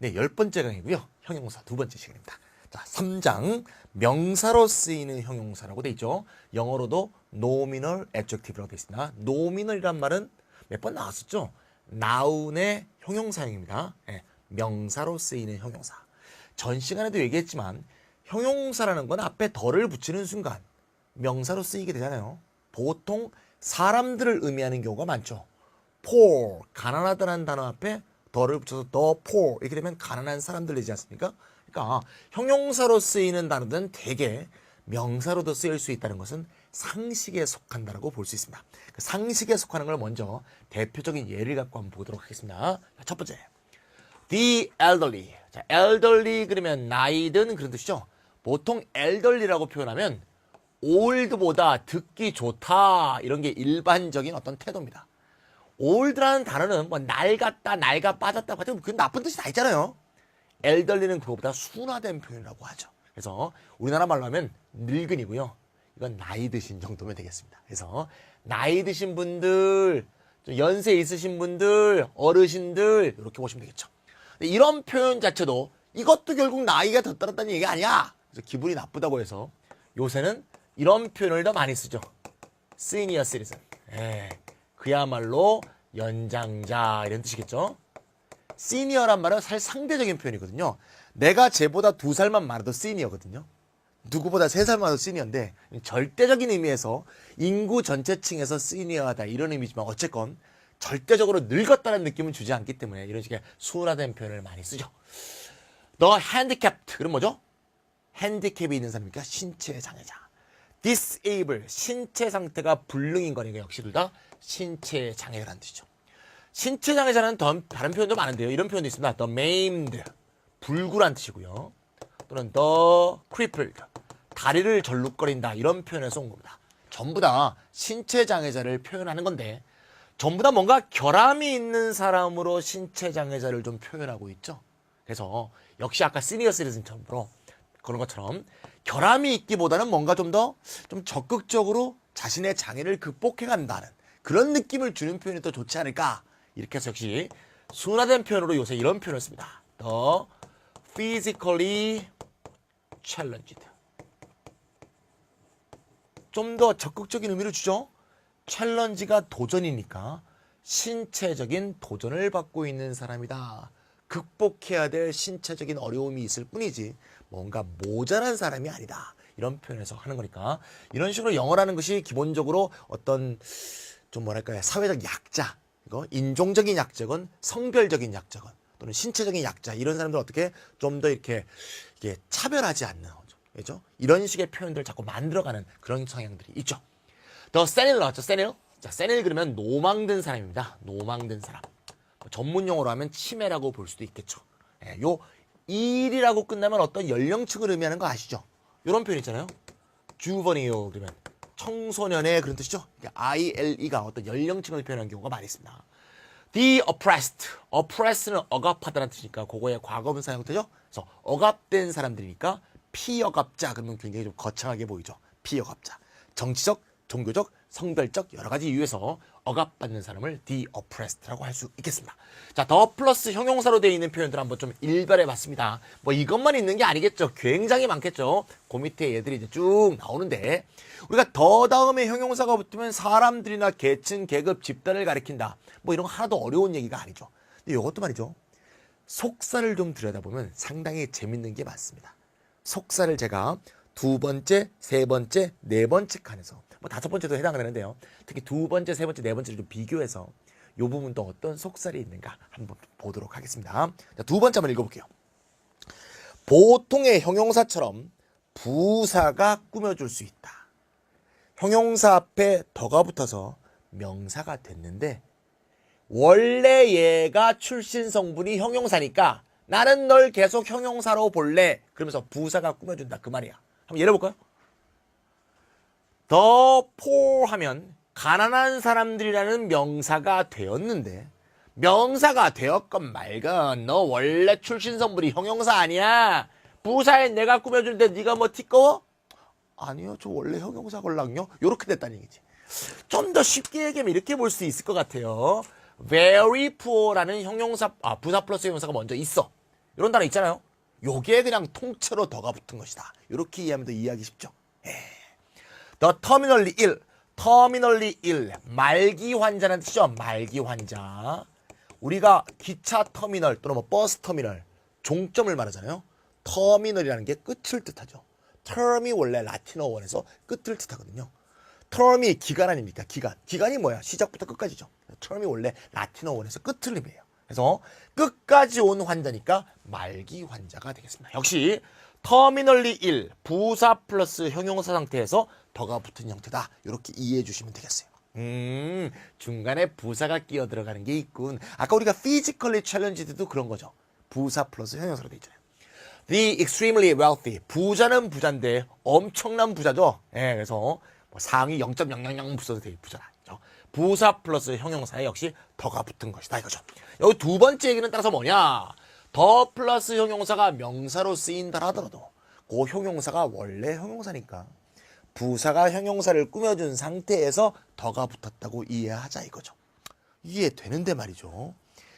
네, 10번째 강의고요. 형용사 두 번째 시간입니다. 자, 3장 명사로 쓰이는 형용사라고 돼 있죠. 영어로도 nominal adjective라고 돼 있습니다. nominal이란 말은 몇 번 나왔었죠. noun의 형용사형입니다. 네, 명사로 쓰이는 형용사. 전 시간에도 얘기했지만 형용사라는 건 앞에 덜을 붙이는 순간 명사로 쓰이게 되잖아요. 보통 사람들을 의미하는 경우가 많죠. poor, 가난하다는 단어 앞에 덜을 붙여서 the poor 이렇게 되면 가난한 사람들 되지 않습니까? 그러니까 형용사로 쓰이는 단어들은 대개 명사로도 쓰일 수 있다는 것은 상식에 속한다라고 볼 수 있습니다. 그 상식에 속하는 걸 먼저 대표적인 예를 갖고 한번 보도록 하겠습니다. 첫 번째, the elderly. 자, elderly 그러면 나이 든 그런 뜻이죠. 보통 elderly라고 표현하면 old보다 듣기 좋다 이런 게 일반적인 어떤 태도입니다. old라는 단어는 뭐 낡았다, 낡아 빠졌다 하지만 그건 나쁜 뜻이 다 있잖아요. elderly는 그거보다 순화된 표현이라고 하죠. 그래서 우리나라 말로 하면 늙은이고요. 이건 나이 드신 정도면 되겠습니다. 그래서 나이 드신 분들, 좀 연세 있으신 분들, 어르신들 이렇게 보시면 되겠죠. 이런 표현 자체도 이것도 결국 나이가 더 떨었다는 얘기 아니야. 그래서 기분이 나쁘다고 해서 요새는 이런 표현을 더 많이 쓰죠. senior citizen. 그야말로 연장자 이런 뜻이겠죠. 시니어란 말은 사실 상대적인 표현이거든요. 내가 쟤보다 2살만 많아도 시니어거든요. 누구보다 3살 많아도 시니어인데 절대적인 의미에서 인구 전체층에서 시니어하다 이런 의미지만 어쨌건 절대적으로 늙었다는 느낌은 주지 않기 때문에 이런 식의 순화된 표현을 많이 쓰죠. The handicapped 그럼 뭐죠? 핸디캡이 있는 사람이니까 신체 장애자. disable 신체 상태가 불능인 거니까 역시 둘 다 신체 장애라는 뜻이죠. 신체 장애자는 다른 표현도 많은데요. 이런 표현도 있습니다. the maimed 불구란 뜻이고요. 또는 the crippled 다리를 절룩거린다 이런 표현에서 온 겁니다. 전부 다 신체 장애자를 표현하는 건데 전부 다 뭔가 결함이 있는 사람으로 신체 장애자를 좀 표현하고 있죠. 그래서 역시 아까 시니어 시리즌처럼 그런 것처럼 결함이 있기보다는 뭔가 좀 더 좀 적극적으로 자신의 장애를 극복해 간다는 그런 느낌을 주는 표현이 더 좋지 않을까. 이렇게 해서 역시 순화된 표현으로 요새 이런 표현을 씁니다. The physically challenged. 좀 더 적극적인 의미를 주죠. 챌린지가 도전이니까 신체적인 도전을 받고 있는 사람이다. 극복해야 될 신체적인 어려움이 있을 뿐이지 뭔가 모자란 사람이 아니다. 이런 표현에서 하는 거니까 이런 식으로 영어라는 것이 기본적으로 어떤 좀 뭐랄까요 사회적 약자, 이거 인종적인 약자건 성별적인 약자건 또는 신체적인 약자 이런 사람들 어떻게 좀 더 이렇게 차별하지 않는 거죠. 그렇죠? 이런 식의 표현들을 자꾸 만들어가는 그런 성향들이 있죠. The senile 나왔죠. senile. 자, senile 그러면 노망든 사람입니다. 노망든 사람. 전문 용어로 하면 치매라고 볼 수도 있겠죠. 요 일이라고 끝나면 어떤 연령층을 의미하는 거 아시죠? 이런 표현 있잖아요. juvenile 그러면 청소년의 그런 뜻이죠. ILE가 어떤 연령층을 표현하는 경우가 많이 있습니다. The oppressed. oppress는 억압하다는 뜻이니까 그거의 과거분사 형태죠. 그래서 억압된 사람들이니까 피억압자 그러면 굉장히 좀 거창하게 보이죠. 피억압자. 정치적, 종교적, 성별적 여러 가지 이유에서 억압받는 사람을 the oppressed라고 할 수 있겠습니다. 자, 더 플러스 형용사로 되어 있는 표현들 한번 좀 일별해 봤습니다. 뭐 이것만 있는 게 아니겠죠. 굉장히 많겠죠. 그 밑에 얘들이 이제 쭉 나오는데 우리가 더 다음에 형용사가 붙으면 사람들이나 계층, 계급, 집단을 가리킨다. 뭐 이런 거 하나도 어려운 얘기가 아니죠. 근데 이것도 말이죠. 속사를 좀 들여다보면 상당히 재밌는 게 많습니다. 속사를 제가 2번째, 3번째, 4번째 칸에서 뭐 5번째도 해당을 하는데요. 특히 2번째, 3번째, 4번째를 좀 비교해서 이 부분도 어떤 속살이 있는가 한번 보도록 하겠습니다. 자, 2번째 한번 읽어볼게요. 보통의 형용사처럼 부사가 꾸며줄 수 있다. 형용사 앞에 더가 붙어서 명사가 됐는데 원래 얘가 출신 성분이 형용사니까 나는 널 계속 형용사로 볼래. 그러면서 부사가 꾸며준다. 그 말이야. 한번 예를 볼까요? The poor 하면 가난한 사람들이라는 명사가 되었는데 명사가 되었건 말건 너 원래 출신 성분이 형용사 아니야. 부사에 내가 꾸며주는데 네가 뭐 티꺼워? 아니요. 저 원래 형용사 걸랑요. 요렇게 됐다는 얘기지. 좀 더 쉽게 얘기하면 이렇게 볼 수 있을 것 같아요. very poor라는 형용사, 부사 플러스 형용사가 먼저 있어. 이런 단어 있잖아요. 요게 그냥 통째로 더가 붙은 것이다. 이렇게 이해하면 더 이해하기 쉽죠. The terminally ill. terminally ill. 말기 환자라는 뜻이죠. 말기 환자. 우리가 기차 터미널 또는 뭐 버스 터미널 종점을 말하잖아요. 터미널이라는 게 끝을 뜻하죠. term이 원래 라틴어 원에서 끝을 뜻하거든요. term이 기간 아닙니까? 기간. 기간이 뭐야? 시작부터 끝까지죠. term이 원래 라틴어 원에서 끝을 의미해요. 그래서 끝까지 온 환자니까 말기 환자가 되겠습니다. 역시 terminally ill, 부사 플러스 형용사 상태에서 더가 붙은 형태다. 이렇게 이해해 주시면 되겠어요. 중간에 부사가 끼어 들어가는 게 있군. 아까 우리가 physically challenged도 그런 거죠. 부사 플러스 형용사로 돼 있잖아요. The extremely wealthy. 부자는 부자인데 엄청난 부자죠. 예, 그래서 뭐 상위 0.000 부자도 되게 부자다. 부사 플러스 형용사에 역시 더가 붙은 것이다 이거죠. 여기 두 번째 얘기는 따라서 뭐냐? 더 플러스 형용사가 명사로 쓰인다 하더라도 그 형용사가 원래 형용사니까 부사가 형용사를 꾸며준 상태에서 더가 붙었다고 이해하자 이거죠. 이해되는데 말이죠.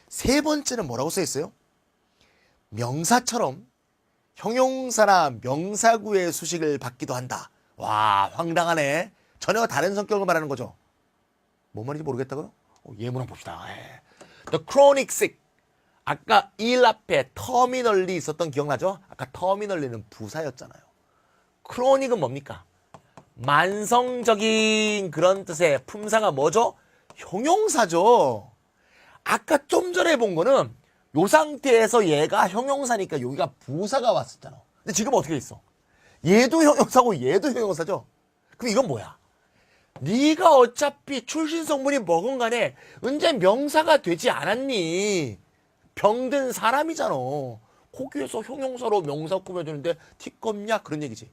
세 번째는 뭐라고 써 있어요? 명사처럼 형용사나 명사구의 수식을 받기도 한다. 와, 황당하네. 전혀 다른 성격을 말하는 거죠. 뭔 말인지 모르겠다고요? 예문 봅시다. The chronic sick. 아까 일 앞에 터미널리 있었던 기억나죠? 아까 터미널리는 부사였잖아요. 크로닉은 뭡니까? 만성적인 그런 뜻의 품사가 뭐죠? 형용사죠. 아까 좀 전에 본 거는 요 상태에서 얘가 형용사니까 여기가 부사가 왔었잖아. 근데 지금 어떻게 있어? 얘도 형용사고 얘도 형용사죠. 그럼 이건 뭐야? 네가 어차피 출신 성분이 뭐건 간에 언제 명사가 되지 않았니? 병든 사람이잖아. 거기에서 형용사로 명사 꾸며주는데 티껍냐? 그런 얘기지.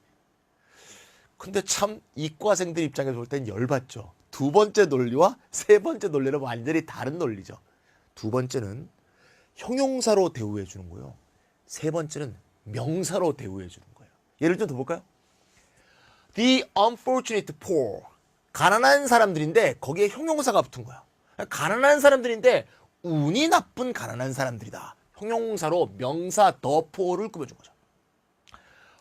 근데 참 이과생들 입장에서 볼 땐 열받죠. 두 번째 논리와 세 번째 논리는 완전히 다른 논리죠. 두 번째는 형용사로 대우해 주는 거예요. 세 번째는 명사로 대우해 주는 거예요. 예를 좀 더 볼까요? The unfortunate poor. 가난한 사람들인데 거기에 형용사가 붙은 거야. 가난한 사람들인데 운이 나쁜 가난한 사람들이다. 형용사로 명사 the poor를 꾸며준 거죠.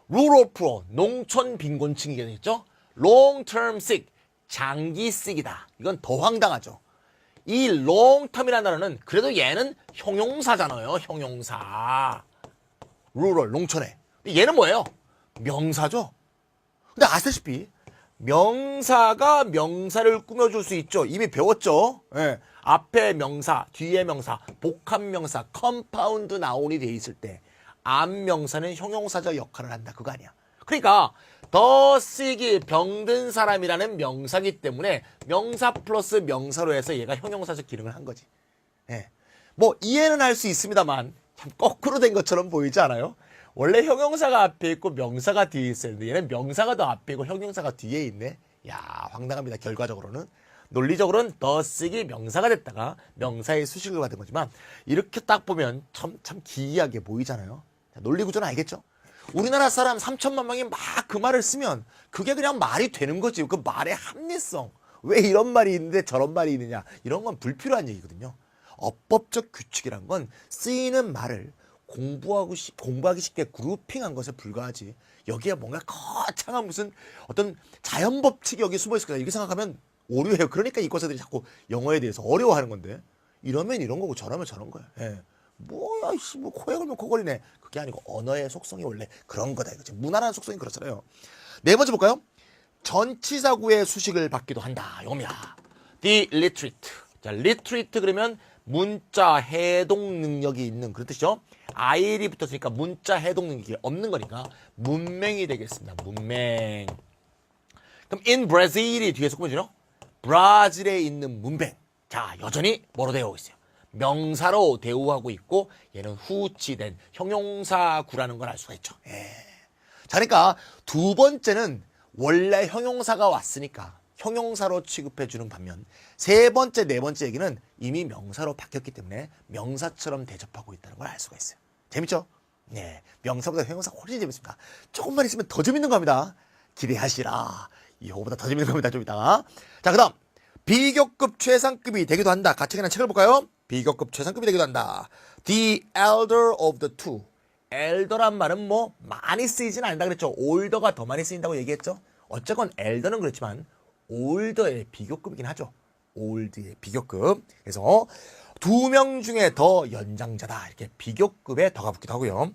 rural poor, 농촌 빈곤층이게 되겠죠. long term sick, 장기 sick이다. 이건 더 황당하죠. 이 long term이라는 단어는 그래도 얘는 형용사잖아요. 형용사. rural, 농촌에. 얘는 뭐예요? 명사죠. 근데 아시다시피 명사가 명사를 꾸며줄 수 있죠. 이미 배웠죠. 예. 앞에 명사, 뒤에 명사, 복합명사, 컴파운드 나온이 돼 있을 때 앞명사는 형용사적 역할을 한다. 그거 아니야. 그러니까 더 sick이 병든 사람이라는 명사기 때문에 명사 플러스 명사로 해서 얘가 형용사적 기능을 한 거지. 예. 뭐 이해는 할 수 있습니다만 참 거꾸로 된 것처럼 보이지 않아요? 원래 형용사가 앞에 있고 명사가 뒤에 있어야 되는데 얘는 명사가 더 앞에 있고 형용사가 뒤에 있네. 야, 황당합니다. 결과적으로는. 논리적으로는 더 sick이 명사가 됐다가 명사의 수식을 받은 거지만 이렇게 딱 보면 참 기이하게 보이잖아요. 자, 논리 구조는 알겠죠? 우리나라 사람 3천만 명이 막 그 말을 쓰면 그게 그냥 말이 되는 거지. 그 말의 합리성. 왜 이런 말이 있는데 저런 말이 있느냐. 이런 건 불필요한 얘기거든요. 어법적 규칙이란 건 쓰이는 말을 공부하기 쉽게 그룹핑한 것에 불과하지. 여기에 뭔가 거창한 무슨 어떤 자연 법칙이 여기 숨어 있을 거다. 이렇게 생각하면 오류해요. 그러니까 이과생들이 자꾸 영어에 대해서 어려워하는 건데. 이러면 이런 거고 저러면 저런 거야. 예. 뭐야, 씨, 뭐 코에 걸면 코 걸리네. 그게 아니고 언어의 속성이 원래 그런 거다 이거지. 문화라는 속성이 그렇잖아요. 네 번째 볼까요? 전치사구의 수식을 받기도 한다. 이겁니다. The literate. 자, literate 그러면 문자 해동 능력이 있는 그런 뜻이죠. IL이 붙었으니까 문자 해동 능력이 없는 거니까 문맹이 되겠습니다. 문맹. 그럼 in Brazil이 뒤에서 꾸며지죠? 브라질에 있는 문맹. 자, 여전히 뭐로 되어 있어요? 명사로 대우하고 있고 얘는 후치된 형용사구라는 걸 알 수가 있죠. 자, 그러니까 두 번째는 원래 형용사가 왔으니까 형용사로 취급해주는 반면 세 번째, 네 번째 얘기는 이미 명사로 바뀌었기 때문에 명사처럼 대접하고 있다는 걸 알 수가 있어요. 재밌죠? 네, 명사보다 형용사가 훨씬 재밌습니다. 조금만 있으면 더 재밌는 겁니다. 기대하시라. 이거보다 더 재밌는 겁니다. 좀 이따가. 자, 그 다음 비교급 최상급이 되기도 한다. 같이 그냥 책을 볼까요? 비교급 최상급이 되기도 한다. The elder of the two. elder란 말은 뭐 많이 쓰이진 않는다 그랬죠. older가 더 많이 쓰인다고 얘기했죠. 어쨌건 elder는 그렇지만 older의 비교급이긴 하죠. old의 비교급. 그래서 2명 중에 더 연장자다. 이렇게 비교급에 더가 붙기도 하고요.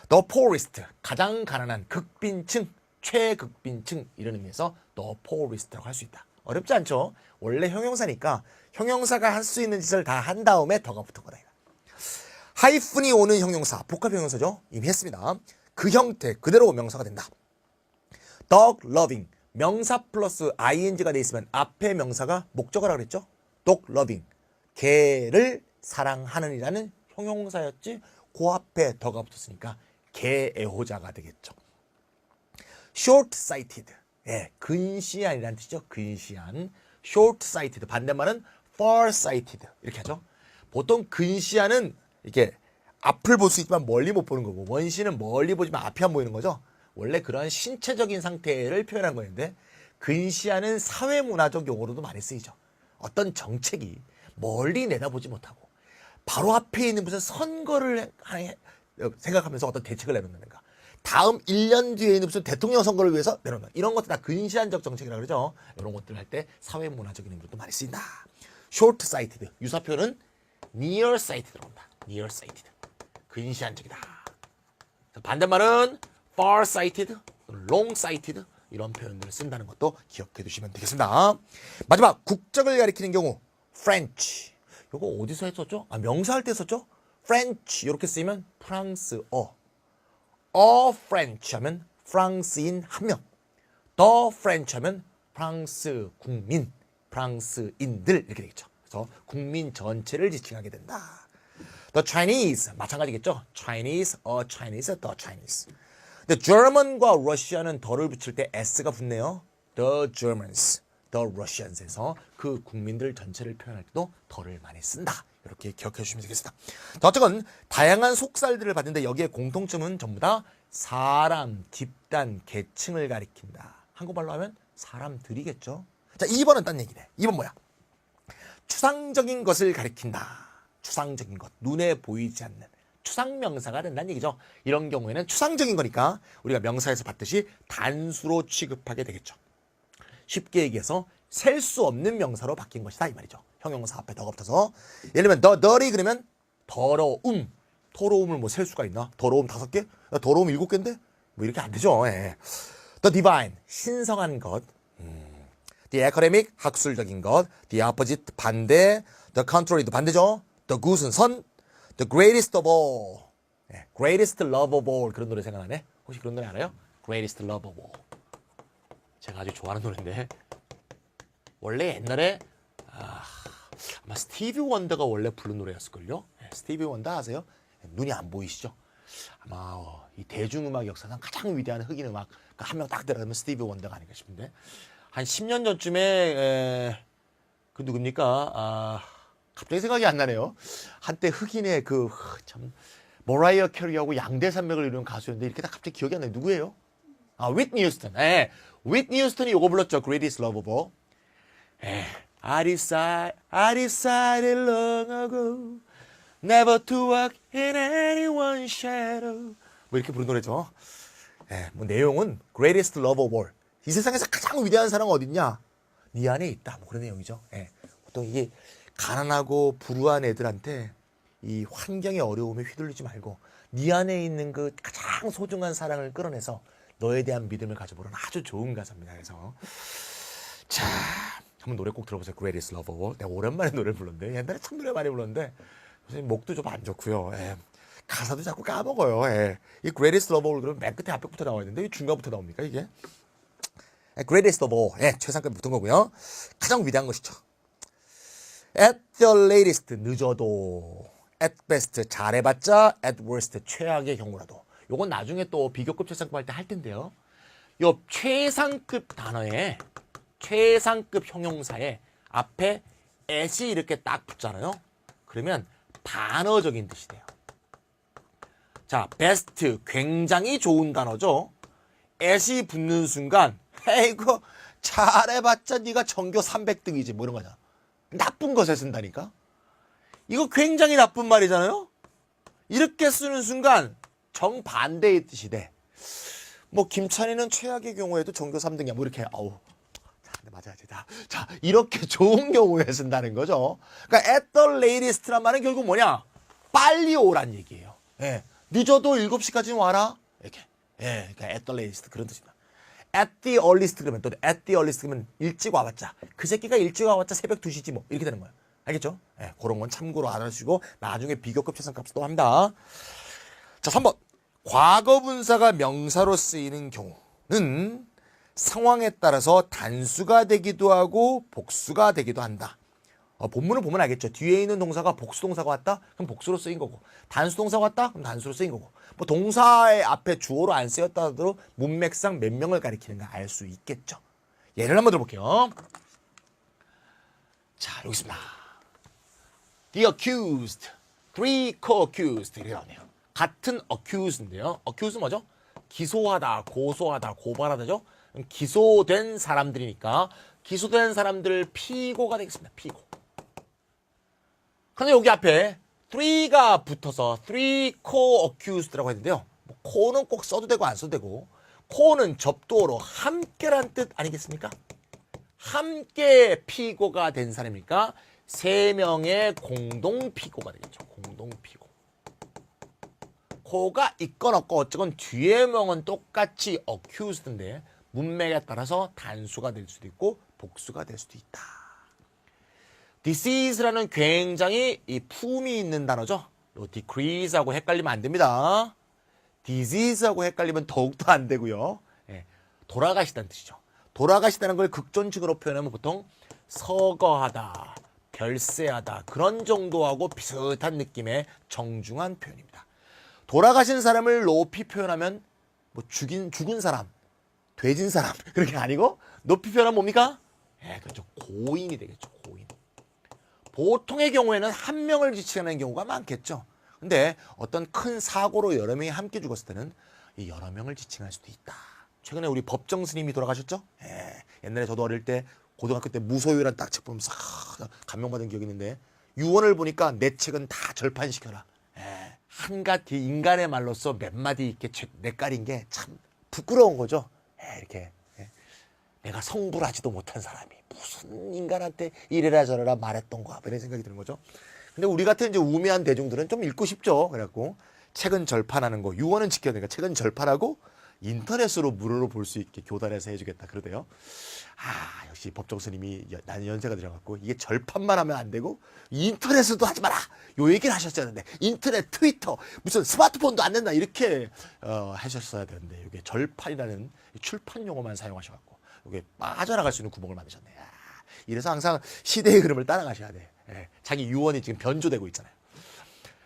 the poorest, 가장 가난한 극빈층, 최극빈층 이런 의미에서 the poorest라고 할 수 있다. 어렵지 않죠? 원래 형용사니까 형용사가 할 수 있는 짓을 다 한 다음에 더가 붙은 거다. 하이픈이 오는 형용사, 복합 형용사죠. 이미 했습니다. 그 형태 그대로 명사가 된다. dog loving, 명사 플러스 ing가 돼 있으면 앞에 명사가 목적어라 그랬죠. dog loving, 개를 사랑하는이라는 형용사였지. 그 앞에 더가 붙었으니까 개 애호자가 되겠죠. short-sighted, 예, 근시안이라는 뜻이죠. 근시안. short-sighted 반대말은 far-sighted 이렇게 하죠. 보통 근시안은 이렇게 앞을 볼 수 있지만 멀리 못 보는 거고, 원시는 멀리 보지만 앞이 안 보이는 거죠. 원래 그런 신체적인 상태를 표현한 거였는데, 근시안은 사회문화적 용어로도 많이 쓰이죠. 어떤 정책이 멀리 내다보지 못하고 바로 앞에 있는 무슨 선거를 생각하면서 어떤 대책을 내놓는가, 다음 1년 뒤에 있는 무슨 대통령 선거를 위해서 내놓는다, 이런 것들 다 근시안적 정책이라고 그러죠. 이런 것들 할 때 사회문화적인 의미로도 많이 쓰인다. short-sighted, 유사표는 near-sighted라고 한다. near-sighted, 근시안적이다. 반대말은 far-sighted, long-sighted 이런 표현들을 쓴다는 것도 기억해 두시면 되겠습니다. 마지막, 국적을 가리키는 경우 French, 이거 어디서 했었죠? 명사할 때 썼죠? French 이렇게 쓰이면 프랑스어, a French 하면 프랑스인 한 명, the French 하면 프랑스 국민, 프랑스인들 이렇게 되겠죠. 그래서 국민 전체를 지칭하게 된다. The Chinese 마찬가지겠죠. Chinese, a Chinese, the Chinese. 근데 German과 Russia는 더를 붙일 때 s가 붙네요. The Germans, the Russians에서 그 국민들 전체를 표현할 때도 더를 많이 쓴다. 이렇게 기억해 주시면 되겠습니다. 자, 어쨌건 다양한 속살들을 봤는데 여기에 공통점은 전부 다 사람, 집단, 계층을 가리킨다. 한국말로 하면 사람들이겠죠. 자, 2번은 딴 얘기네. 2번 뭐야? 추상적인 것을 가리킨다. 추상적인 것, 눈에 보이지 않는 추상명사가 된다는 얘기죠. 이런 경우에는 추상적인 거니까 우리가 명사에서 봤듯이 단수로 취급하게 되겠죠. 쉽게 얘기해서 셀 수 없는 명사로 바뀐 것이다 이 말이죠. 형용사 앞에 더가 붙어서, 예를 들면 dirty 그러면 더러움, 더러움을 뭐 셀 수가 있나? 더러움 5개? 더러움 7개인데? 뭐 이렇게 안 되죠. 예. The divine, 신성한 것. The academic, 학술적인 것. The opposite, 반대. The contrary, 반대죠. The good은 선. The greatest of all, 예, greatest love of all, 그런 노래 생각나네? 혹시 그런 노래 알아요? Greatest love of all. 제가 아주 좋아하는 노래인데, 원래 옛날에 아마 스티비 원더가 원래 부른 노래였을걸요? 예, 스티비 원더 아세요? 눈이 안 보이시죠? 아마 이 대중음악 역사상 가장 위대한 흑인 음악 한 명 딱 들어가면 스티비 원더가 아닌가 싶은데, 한 10년 전쯤에 그 누굽니까? 갑자기 생각이 안 나네요. 한때 흑인의 그 참 모라이어 캐리하고 양대 산맥을 이루는 가수였는데 이렇게 다 갑자기 기억이 안 나요. 누구예요? 휘트니 휴스턴. 예, 휘트니 휴스턴이 이거 불렀죠. Greatest Love of All. 예, I decided long ago never to walk in anyone's shadow. 뭐 이렇게 부른 노래죠. 예, 뭐 내용은 Greatest Love of All. 이 세상에서 가장 위대한 사랑은 어딨냐? 네 안에 있다. 뭐 그런 내용이죠. 예, 보통 이게 가난하고 불우한 애들한테 이 환경의 어려움에 휘둘리지 말고 네 안에 있는 그 가장 소중한 사랑을 끌어내서 너에 대한 믿음을 가져보라는 아주 좋은 가사입니다. 그래서 자, 한번 노래 꼭 들어보세요. Greatest Love of All. 내가 오랜만에 노래를 불렀는데, 옛날에 참 노래 많이 불렀는데 목도 좀 안 좋고요. 예. 가사도 자꾸 까먹어요. 예. 이 Greatest Love of All 그러면 맨 끝에 앞에부터 나와야 되는데 왜 중간부터 나옵니까 이게? Greatest of All, 예, 최상급에 붙은 거고요. 가장 위대한 것이죠. At the latest, 늦어도. At best, 잘해봤자. At worst, 최악의 경우라도. 요건 나중에 또 비교급 최상급 할 때 할 텐데요. 요 최상급 단어에, 최상급 형용사에 앞에 at이 이렇게 딱 붙잖아요. 그러면 반어적인 뜻이 돼요. 자, best, 굉장히 좋은 단어죠. at이 붙는 순간, 에이구, 잘해봤자 네가 전교 300등이지 뭐 이런 거잖아. 나쁜 것에 쓴다니까. 이거 굉장히 나쁜 말이잖아요. 이렇게 쓰는 순간 정반대의 뜻이 돼. 뭐 김찬희는 최악의 경우에도 전교 3등이야. 뭐 이렇게 자, 네, 맞아야지. 자, 이렇게 좋은 경우에 쓴다는 거죠. 그러니까 at the latest란 말은 결국 뭐냐? 빨리 오란 얘기예요. 예. 늦어도 7시까지는 와라. 이렇게. 예. 그러니까 at the latest 그런 뜻입니다. at the earliest 그러면 또 at the earliest 그러면 일찍 와봤자. 그 새끼가 일찍 와봤자 새벽 2시지 뭐. 이렇게 되는 거예요. 알겠죠? 예. 그런 건 참고로 알아주시고 나중에 비교급 최상값도 합니다. 자, 3번. 과거 분사가 명사로 쓰이는 경우는 상황에 따라서 단수가 되기도 하고 복수가 되기도 한다. 본문을 보면 알겠죠. 뒤에 있는 동사가 복수 동사가 왔다? 그럼 복수로 쓰인 거고. 단수 동사가 왔다? 그럼 단수로 쓰인 거고. 뭐 동사의 앞에 주어로 안 쓰였다 하더라도 문맥상 몇 명을 가리키는가 알 수 있겠죠. 예를 한번 들어볼게요. 자, 여기 있습니다. The accused, three co-accused 이렇게 나오네요. 같은 accused인데요. accused 뭐죠? 기소하다, 고소하다, 고발하다죠. 기소된 사람들이니까 기소된 사람들 피고가 되겠습니다. 피고. 근데 여기 앞에 three가 붙어서 three co-accused라고 했는데요. 뭐 co는 꼭 써도 되고 안 써도 되고 co는 접두어로 함께란 뜻 아니겠습니까? 함께 피고가 된 사람이니까 세 명의 공동 피고가 되겠죠. 공동 피고. 코가 있건 없건 어쨌건 뒤에 명은 똑같이 accused인데 문맥에 따라서 단수가 될 수도 있고 복수가 될 수도 있다. disease라는 굉장히 이 품이 있는 단어죠. 요 decrease하고 헷갈리면 안 됩니다. disease하고 헷갈리면 더욱더 안 되고요. 예, 돌아가시다는 뜻이죠. 돌아가시다는 걸 극존칭으로 표현하면 보통 서거하다, 별세하다 그런 정도하고 비슷한 느낌의 정중한 표현입니다. 돌아가신 사람을 높이 표현하면 뭐 죽은 사람, 돼진 사람 그렇게 아니고 높이 표현하면 뭡니까? 예, 그렇죠. 고인이 되겠죠. 고인. 보통의 경우에는 한 명을 지칭하는 경우가 많겠죠. 근데 어떤 큰 사고로 여러 명이 함께 죽었을 때는 이 여러 명을 지칭할 수도 있다. 최근에 우리 법정 스님이 돌아가셨죠? 예, 옛날에 저도 어릴 때 고등학교 때 무소유란 딱 책 보면서 감명받은 기억이 있는데 유언을 보니까 내 책은 다 절판시켜라. 예, 한가지 인간의 말로서 몇 마디 이렇게 내깔인 게 참 부끄러운 거죠. 예, 이렇게 내가 성불하지도 못한 사람이 무슨 인간한테 이래라 저래라 말했던가 이런 생각이 드는 거죠. 근데 우리 같은 이제 우매한 대중들은 좀 읽고 싶죠. 그래갖고 책은 절판하는 거, 유언은 지켜야 되니까 책은 절판하고 인터넷으로 무료로 볼 수 있게 교단에서 해주겠다 그러대요. 아, 역시 법정 스님이 나는 연세가 들어갖고 이게 절판만 하면 안 되고 인터넷으로도 하지 마라. 요 얘기를 하셨어야 되는데 인터넷, 트위터, 무슨 스마트폰도 안 된다 이렇게 하셨어야 되는데 이게 절판이라는 출판 용어만 사용하셔갖고 이게 빠져나갈 수 있는 구멍을 만드셨네. 아, 이래서 항상 시대의 흐름을 따라가셔야 돼. 예, 자기 유언이 지금 변조되고 있잖아요.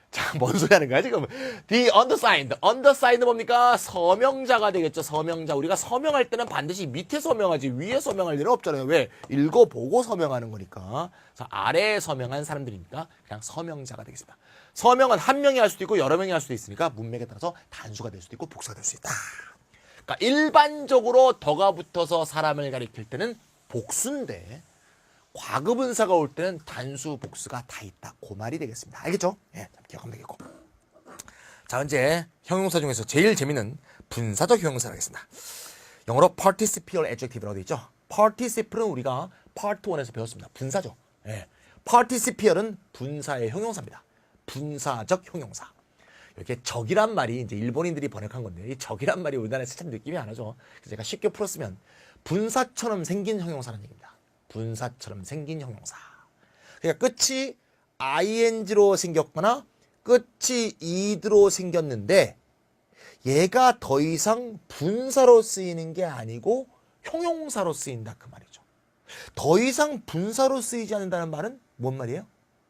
자, 뭔 소리 하는 거야, 지금? The undersigned. undersigned 뭡니까? 서명자가 되겠죠, 서명자. 우리가 서명할 때는 반드시 밑에 서명하지, 위에 서명할 일은 없잖아요. 왜? 읽어보고 서명하는 거니까. 그래서 아래에 서명한 사람들이니까 그냥 서명자가 되겠습니다. 서명은 한 명이 할 수도 있고 여러 명이 할 수도 있으니까 문맥에 따라서 단수가 될 수도 있고 복수가 될 수 있다. 그러니까 일반적으로 더가 붙어서 사람을 가리킬 때는 복수인데 과거분사가 올 때는 단수, 복수가 다 있다. 그 말이 되겠습니다. 알겠죠? 예, 기억하면 되겠고. 자, 이제 형용사 중에서 제일 재밌는 분사적 형용사를 하겠습니다. 영어로 participial adjective라고 되어 있죠. participle은 우리가 part 1에서 배웠습니다. 분사죠. 예. participial은 분사의 형용사입니다. 분사적 형용사. 이렇게 적이란 말이 이제 일본인들이 번역한 건데 이 적이란 말이 우리나라에서 참 느낌이 안 나죠. 그래서 제가 쉽게 풀었으면 분사처럼 생긴 형용사라는 얘기입니다. 분사처럼 생긴 형용사. 그러니까 끝이 ing로 생겼거나 끝이 id로 생겼는데 얘가 더 이상 분사로 쓰이는 게 아니고 형용사로 쓰인다 그 말이죠. 더 이상 분사로 쓰이지 않는다는 말은 뭔 말이에요?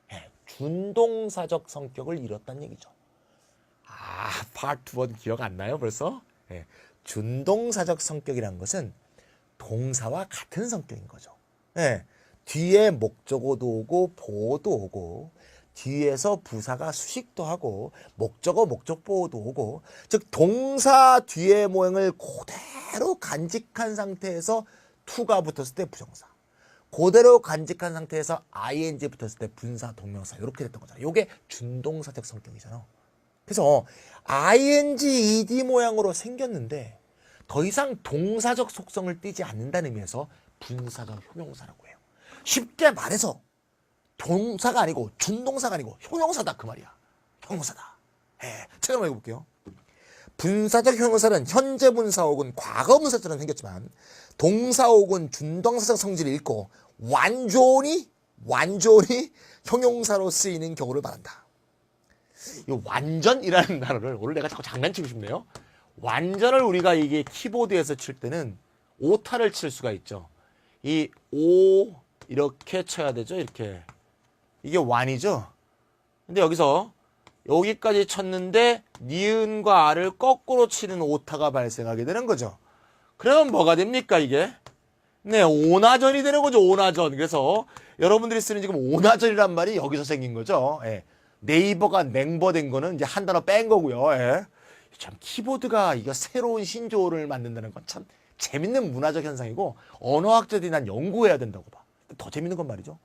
네, 준동사적 성격을 잃었다는 얘기죠. 아, 파트 1 기억 안 나요 벌써? 네, 준동사적 성격이란 것은 동사와 같은 성격인 거죠. 네, 뒤에 목적어도 오고 보어도 오고 뒤에서 부사가 수식도 하고 목적어 목적보어도 오고 즉 동사 뒤의 모양을 그대로 간직한 상태에서 to가 붙었을 때 부정사 그대로 간직한 상태에서 ing 붙었을 때 분사 동명사 이렇게 됐던 거잖아요. 이게 준동사적 성격이잖아. 그래서 ing, ed 모양으로 생겼는데 더 이상 동사적 속성을 띠지 않는다는 의미에서 분사적 형용사라고 해요. 쉽게 말해서 동사가 아니고 준동사가 아니고 형용사다 그 말이야. 형용사다. 책 한번 읽어볼게요. 분사적 형용사는 현재 분사 혹은 과거 분사처럼 생겼지만 동사 혹은 준동사적 성질을 잃고 완전히 형용사로 쓰이는 경우를 말한다. 이 완전이라는 단어를 오늘 내가 자꾸 장난치고 싶네요. 완전을 우리가 이게 키보드에서 칠 때는 오타를 칠 수가 있죠. 이 오 이렇게 쳐야 되죠. 이렇게. 이게 완이죠. 근데 여기서 여기까지 쳤는데 니은과 아를 거꾸로 치는 오타가 발생하게 되는 거죠. 그러면 뭐가 됩니까 이게? 네, 오나전이 되는 거죠. 오나전. 그래서 여러분들이 쓰는 지금 오나전이란 말이 여기서 생긴 거죠. 네이버가 냉버 된 거는 이제 한 단어 뺀 거고요. 참 키보드가 이거 새로운 신조어를 만든다는 건 참 재밌는 문화적 현상이고 언어학자들이 난 연구해야 된다고 봐. 더 재밌는 건 말이죠.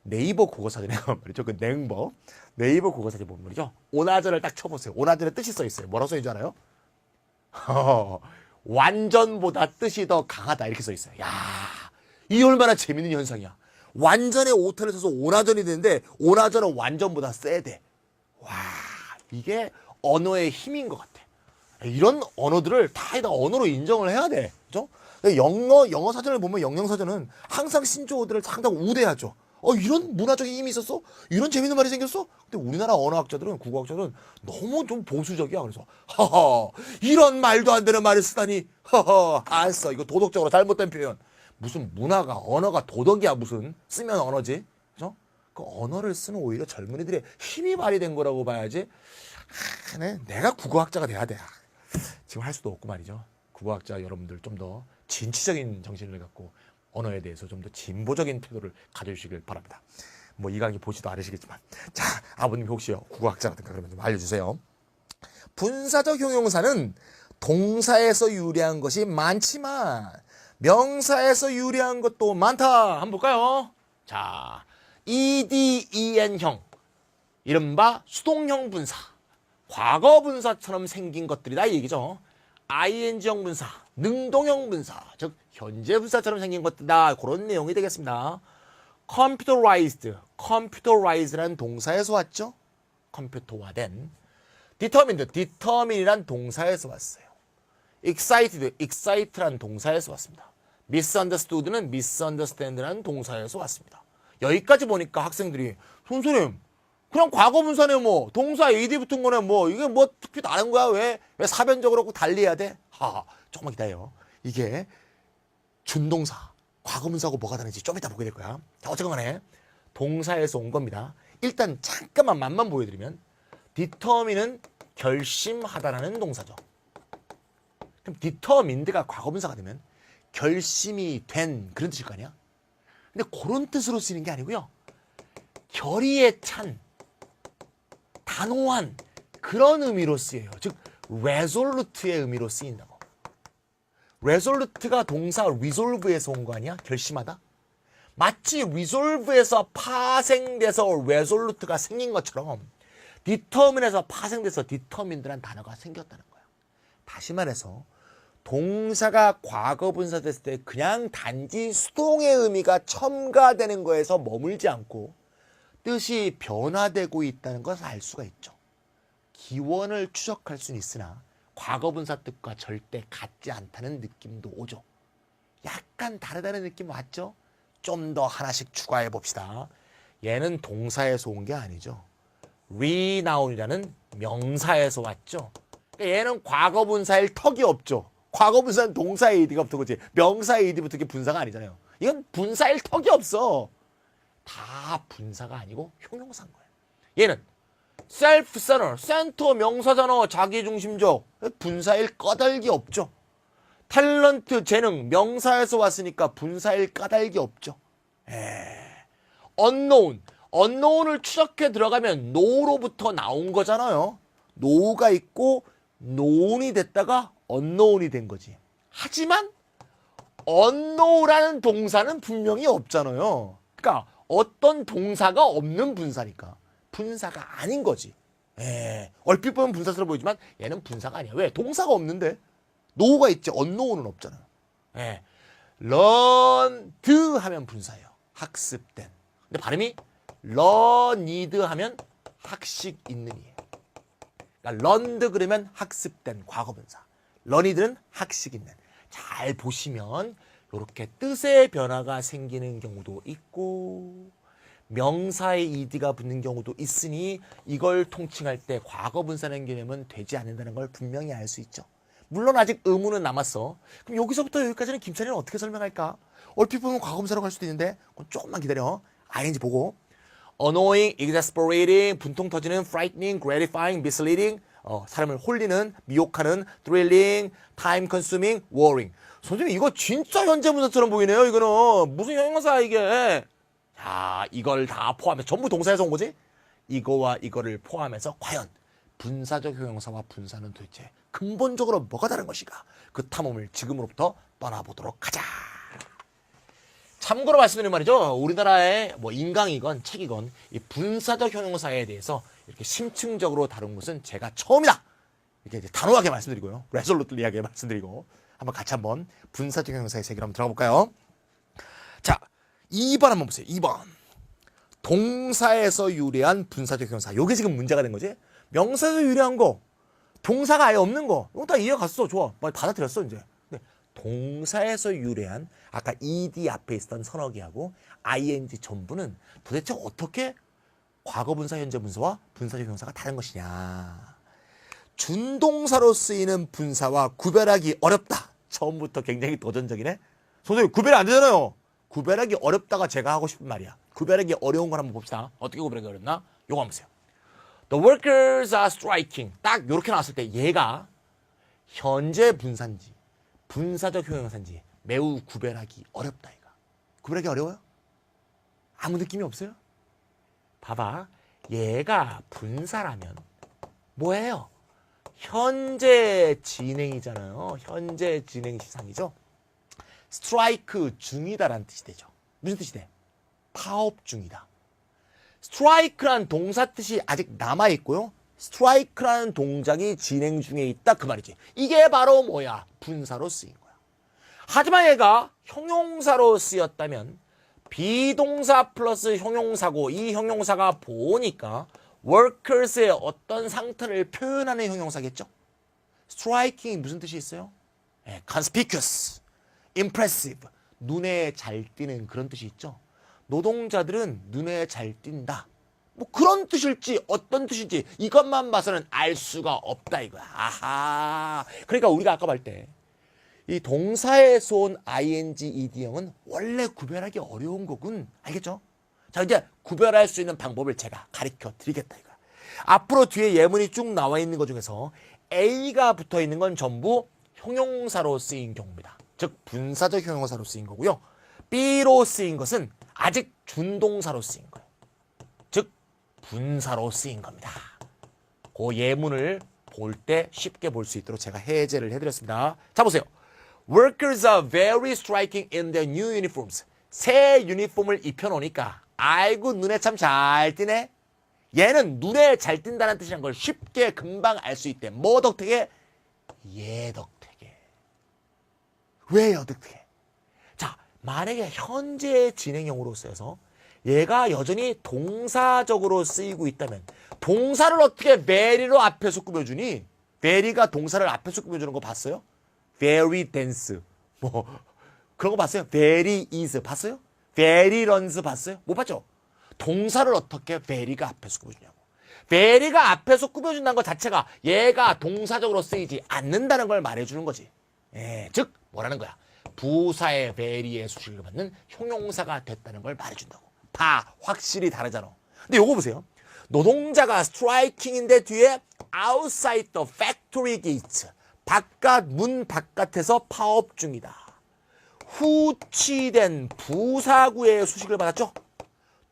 네이버 국어사전에 말이죠. 그 냉버 네이버 국어사전에 보면 말이죠. 오나전을 딱 쳐보세요. 오나전의 뜻이 써 있어요. 뭐라고 써 있는 줄 알아요? 완전보다 뜻이 더 강하다 이렇게 써 있어요. 야, 이 얼마나 재밌는 현상이야. 완전의 오타를 써서 오나전이 되는데 오나전은 완전보다 세대. 와, 이게 언어의 힘인 것 같아. 이런 언어들을 다 언어로 인정을 해야 돼. 그죠? 영어 사전을 보면 영영사전은 항상 신조어들을 상당히 우대하죠. 이런 문화적인 힘이 있었어? 이런 재밌는 말이 생겼어? 근데 우리나라 언어학자들은, 국어학자들은 너무 좀 보수적이야. 그래서, 이런 말도 안 되는 말을 쓰다니, 알았어. 이거 도덕적으로 잘못된 표현. 무슨 문화가, 언어가 도덕이야, 무슨. 쓰면 언어지. 그죠? 그 언어를 쓰는 오히려 젊은이들의 힘이 발휘된 거라고 봐야지. 내가 국어학자가 돼야 돼. 지금 할 수도 없고 말이죠. 국어학자 여러분들 좀 더 진취적인 정신을 갖고 언어에 대해서 좀 더 진보적인 태도를 가져주시길 바랍니다. 뭐 이 강의 보지도 않으시겠지만, 자, 아버님 혹시요 국어학자 같은가 그러면 좀 알려주세요. 분사적 형용사는 동사에서 유래한 것이 많지만 명사에서 유래한 것도 많다. 한번 볼까요? 자, EDEN형, 이른바 수동형 분사, 과거 분사처럼 생긴 것들이다 이 얘기죠. ING형 분사, 능동형 분사, 즉 현재 분사처럼 생긴 것들이다. 그런 내용이 되겠습니다. computerized라는 동사에서 왔죠. 컴퓨터화된. determine이란 동사에서 왔어요. excited라는 동사에서 왔습니다. misunderstood는 misunderstand라는 동사에서 왔습니다. 여기까지 보니까 학생들이 선생님 그냥 과거 분사네 뭐 동사 AD 붙은 거네 뭐 이게 뭐 특히 다른 거야 왜 사변적으로 달리해야 돼? 조금만 기다려. 이게 준동사 과거 분사하고 뭐가 다른지 좀 이따 보게 될 거야. 자, 어쨌건 간에 동사에서 온 겁니다. 일단 잠깐만 맛만 보여드리면 determine은 결심하다라는 동사죠. 그럼 determined가 과거 분사가 되면 결심이 된 그런 뜻일 거 아니야? 근데 그런 뜻으로 쓰이는 게 아니고요. 결의에 찬 단호한 그런 의미로 쓰여요. 즉 resolute의 의미로 쓰인다고. resolute가 동사 resolve에서 온 거 아니야? 결심하다? 마치 resolve에서 파생돼서 resolute가 생긴 것처럼 determine에서 파생돼서 determined라는 단어가 생겼다는 거야. 다시 말해서 동사가 과거 분사됐을 때 그냥 단지 수동의 의미가 첨가되는 거에서 머물지 않고 뜻이 변화되고 있다는 것을 알 수가 있죠. 기원을 추적할 수는 있으나 과거 분사 뜻과 절대 같지 않다는 느낌도 오죠. 약간 다르다는 느낌 왔죠? 좀 더 하나씩 추가해 봅시다. 얘는 동사에서 온 게 아니죠. renown이라는 명사에서 왔죠. 그러니까 얘는 과거 분사일 턱이 없죠. 과거 분사는 동사 AD가 붙은 거지. 명사 AD 붙은 게 분사가 아니잖아요. 이건 분사일 턱이 없어. 다 분사가 아니고 형용사인 거예요. 얘는 self-centered, 센터 명사잖아. 자기중심적. 분사일 까닭이 없죠. 탤런트, 재능, 명사에서 왔으니까 분사일 까닭이 없죠. unknown을 추적해 들어가면 know로부터 나온 거잖아요. know가 있고 known이 됐다가 unknown이 된 거지. 하지만 unknow라는 동사는 분명히 없잖아요. 그러니까 어떤 동사가 없는 분사니까 분사가 아닌 거지. 얼핏 보면 분사스러워 보이지만 얘는 분사가 아니야. 왜? 동사가 없는데. 노가 있지. 언노우는 없잖아요. learned 하면 분사예요. 학습된. 근데 발음이 learned 하면 학식 있는이에요. 그러니까 learned 그러면 학습된 과거분사. learned는 학식 있는. 잘 보시면 이렇게 뜻의 변화가 생기는 경우도 있고 명사에 ed가 붙는 경우도 있으니 이걸 통칭할 때 과거분사라는 개념은 되지 않는다는 걸 분명히 알 수 있죠. 물론 아직 의문은 남았어. 그럼 여기서부터 여기까지는 김찬이는 어떻게 설명할까? 얼핏 보면 과거분사라고 할 수도 있는데 그럼 조금만 기다려. ing 보고 annoying, exasperating, 분통 터지는, frightening, gratifying, misleading, 사람을 홀리는, 미혹하는, thrilling, time consuming, worrying. 선생님 이거 진짜 현재 분사처럼 보이네요. 이거는 무슨 형용사 이게. 자, 이걸 다 포함해서 전부 동사에서 온 거지? 이거와 이거를 포함해서 과연 분사적 형용사와 분사는 도대체 근본적으로 뭐가 다른 것인가? 그 탐험을 지금으로부터 떠나보도록 하자. 참고로 말씀드리는 말이죠. 우리나라의 뭐 인강이건 책이건 이 분사적 형용사에 대해서 이렇게 심층적으로 다룬 것은 제가 처음이다. 이렇게 이제 단호하게 말씀드리고요. 레솔루틀리하게 말씀드리고 한번 같이 한번 분사적 형용사의 세계로 한번 들어가 볼까요? 자, 2번 한번 보세요. 2번. 동사에서 유래한 분사적 형용사. 요게 지금 문제가 된 거지. 명사에서 유래한 거, 동사가 아예 없는 거. 이거 다 이해가 갔어. 좋아. 말 받아들였어 이제. 근데 동사에서 유래한 아까 ed 앞에 있었던 서너 개하고 ing 전부는 도대체 어떻게 과거분사, 현재분사와 분사적 형용사가 다른 것이냐. 준동사로 쓰이는 분사와 구별하기 어렵다. 처음부터 굉장히 도전적이네. 선생님 구별이 안 되잖아요. 구별하기 어렵다가 제가 하고 싶은 말이야. 구별하기 어려운 걸 한번 봅시다. 어떻게 구별하기 어렵나? 요거 한번 보세요. The workers are striking. 딱 요렇게 나왔을 때 얘가 현재 분사인지 분사적 형용사인지 매우 구별하기 어렵다. 얘가. 구별하기 어려워요? 아무 느낌이 없어요? 봐봐. 얘가 분사라면 뭐예요? 현재 진행이잖아요. 현재 진행 시상이죠. 스트라이크 중이다라는 뜻이 되죠. 무슨 뜻이 돼? 파업 중이다. 스트라이크란 동사 뜻이 아직 남아있고요. 스트라이크라는 동작이 진행 중에 있다 그 말이지. 이게 바로 뭐야? 분사로 쓰인 거야. 하지만 얘가 형용사로 쓰였다면 비동사 플러스 형용사고 이 형용사가 보니까 workers의 어떤 상태를 표현하는 형용사겠죠. striking이 무슨 뜻이 있어요? conspicuous, impressive, 눈에 잘 띄는 그런 뜻이 있죠. 노동자들은 눈에 잘 띈다. 뭐 그런 뜻일지 어떤 뜻인지 이것만 봐서는 알 수가 없다 이거야. 아하. 그러니까 우리가 아까 볼 때 이 동사에서 온 ing, ed형은 원래 구별하기 어려운 거군. 알겠죠? 자, 이제 구별할 수 있는 방법을 제가 가르쳐 드리겠다 이거야. 앞으로 뒤에 예문이 쭉 나와 있는 것 중에서 A가 붙어 있는 건 전부 형용사로 쓰인 경우입니다. 즉 분사적 형용사로 쓰인 거고요. B로 쓰인 것은 아직 준동사로 쓰인 거예요. 즉 분사로 쓰인 겁니다. 그 예문을 볼 때 쉽게 볼 수 있도록 제가 해제를 해드렸습니다. 자 보세요. Workers are very striking in their new uniforms. 새 유니폼을 입혀놓으니까 아이고 눈에 참 잘 띄네. 얘는 눈에 잘 띈다는 뜻이란 걸 쉽게 금방 알 수 있대. 뭐 덕택에? 얘 덕택에. 왜요 덕택에? 자, 만약에 현재 진행형으로 쓰여서 얘가 여전히 동사적으로 쓰이고 있다면 동사를 어떻게 very로 앞에서 꾸며주니? very가 동사를 앞에서 꾸며주는 거 봤어요? very dance 뭐 그런 거 봤어요? very is 봤어요? very runs 봤어요? 못 봤죠? 동사를 어떻게 very가 앞에서 꾸며주냐고. very가 앞에서 꾸며준다는 것 자체가 얘가 동사적으로 쓰이지 않는다는 걸 말해주는 거지. 즉 뭐라는 거야? 부사의 very의 수식을 받는 형용사가 됐다는 걸 말해준다고. 다 확실히 다르잖아. 근데 요거 보세요. 노동자가 striking인데 뒤에 outside the factory gates 바깥 문 바깥에서 파업 중이다. 후치된 부사구의 수식을 받았죠.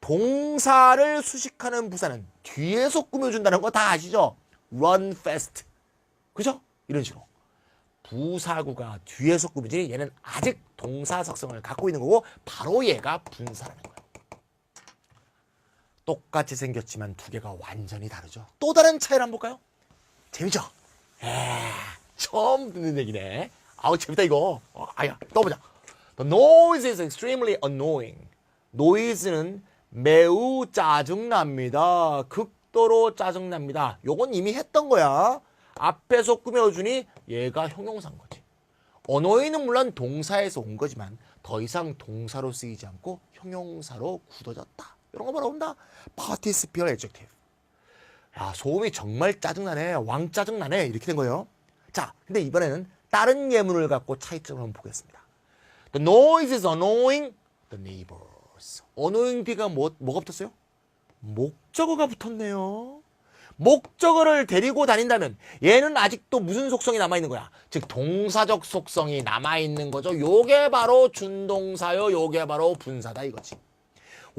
동사를 수식하는 부사는 뒤에서 꾸며준다는 거 다 아시죠? run fast. 그죠? 이런 식으로. 부사구가 뒤에서 꾸며지니 얘는 아직 동사 속성을 갖고 있는 거고 바로 얘가 분사라는 거예요. 똑같이 생겼지만 두 개가 완전히 다르죠. 또 다른 차이를 한번 볼까요? 재밌죠? 처음 듣는 얘기네. 아우 재밌다 이거. 아야 또 보자. The noise is extremely annoying. noise는 매우 짜증납니다. 극도로 짜증납니다. 요건 이미 했던 거야. 앞에서 꾸며주니 얘가 형용사인 거지. annoying은 물론 동사에서 온 거지만 더 이상 동사로 쓰이지 않고 형용사로 굳어졌다. 이런 거 뭐라 한다? participial adjective. 야, 소음이 정말 짜증나네. 왕 짜증나네. 이렇게 된 거예요. 자, 근데 이번에는 다른 예문을 갖고 차이점을 한번 보겠습니다. The noise is annoying the neighbors. annoying 뒤가 뭐가 붙었어요? 목적어가 붙었네요. 목적어를 데리고 다닌다면 얘는 아직도 무슨 속성이 남아있는 거야? 즉 동사적 속성이 남아있는 거죠. 요게 바로 준동사요. 요게 바로 분사다 이거지.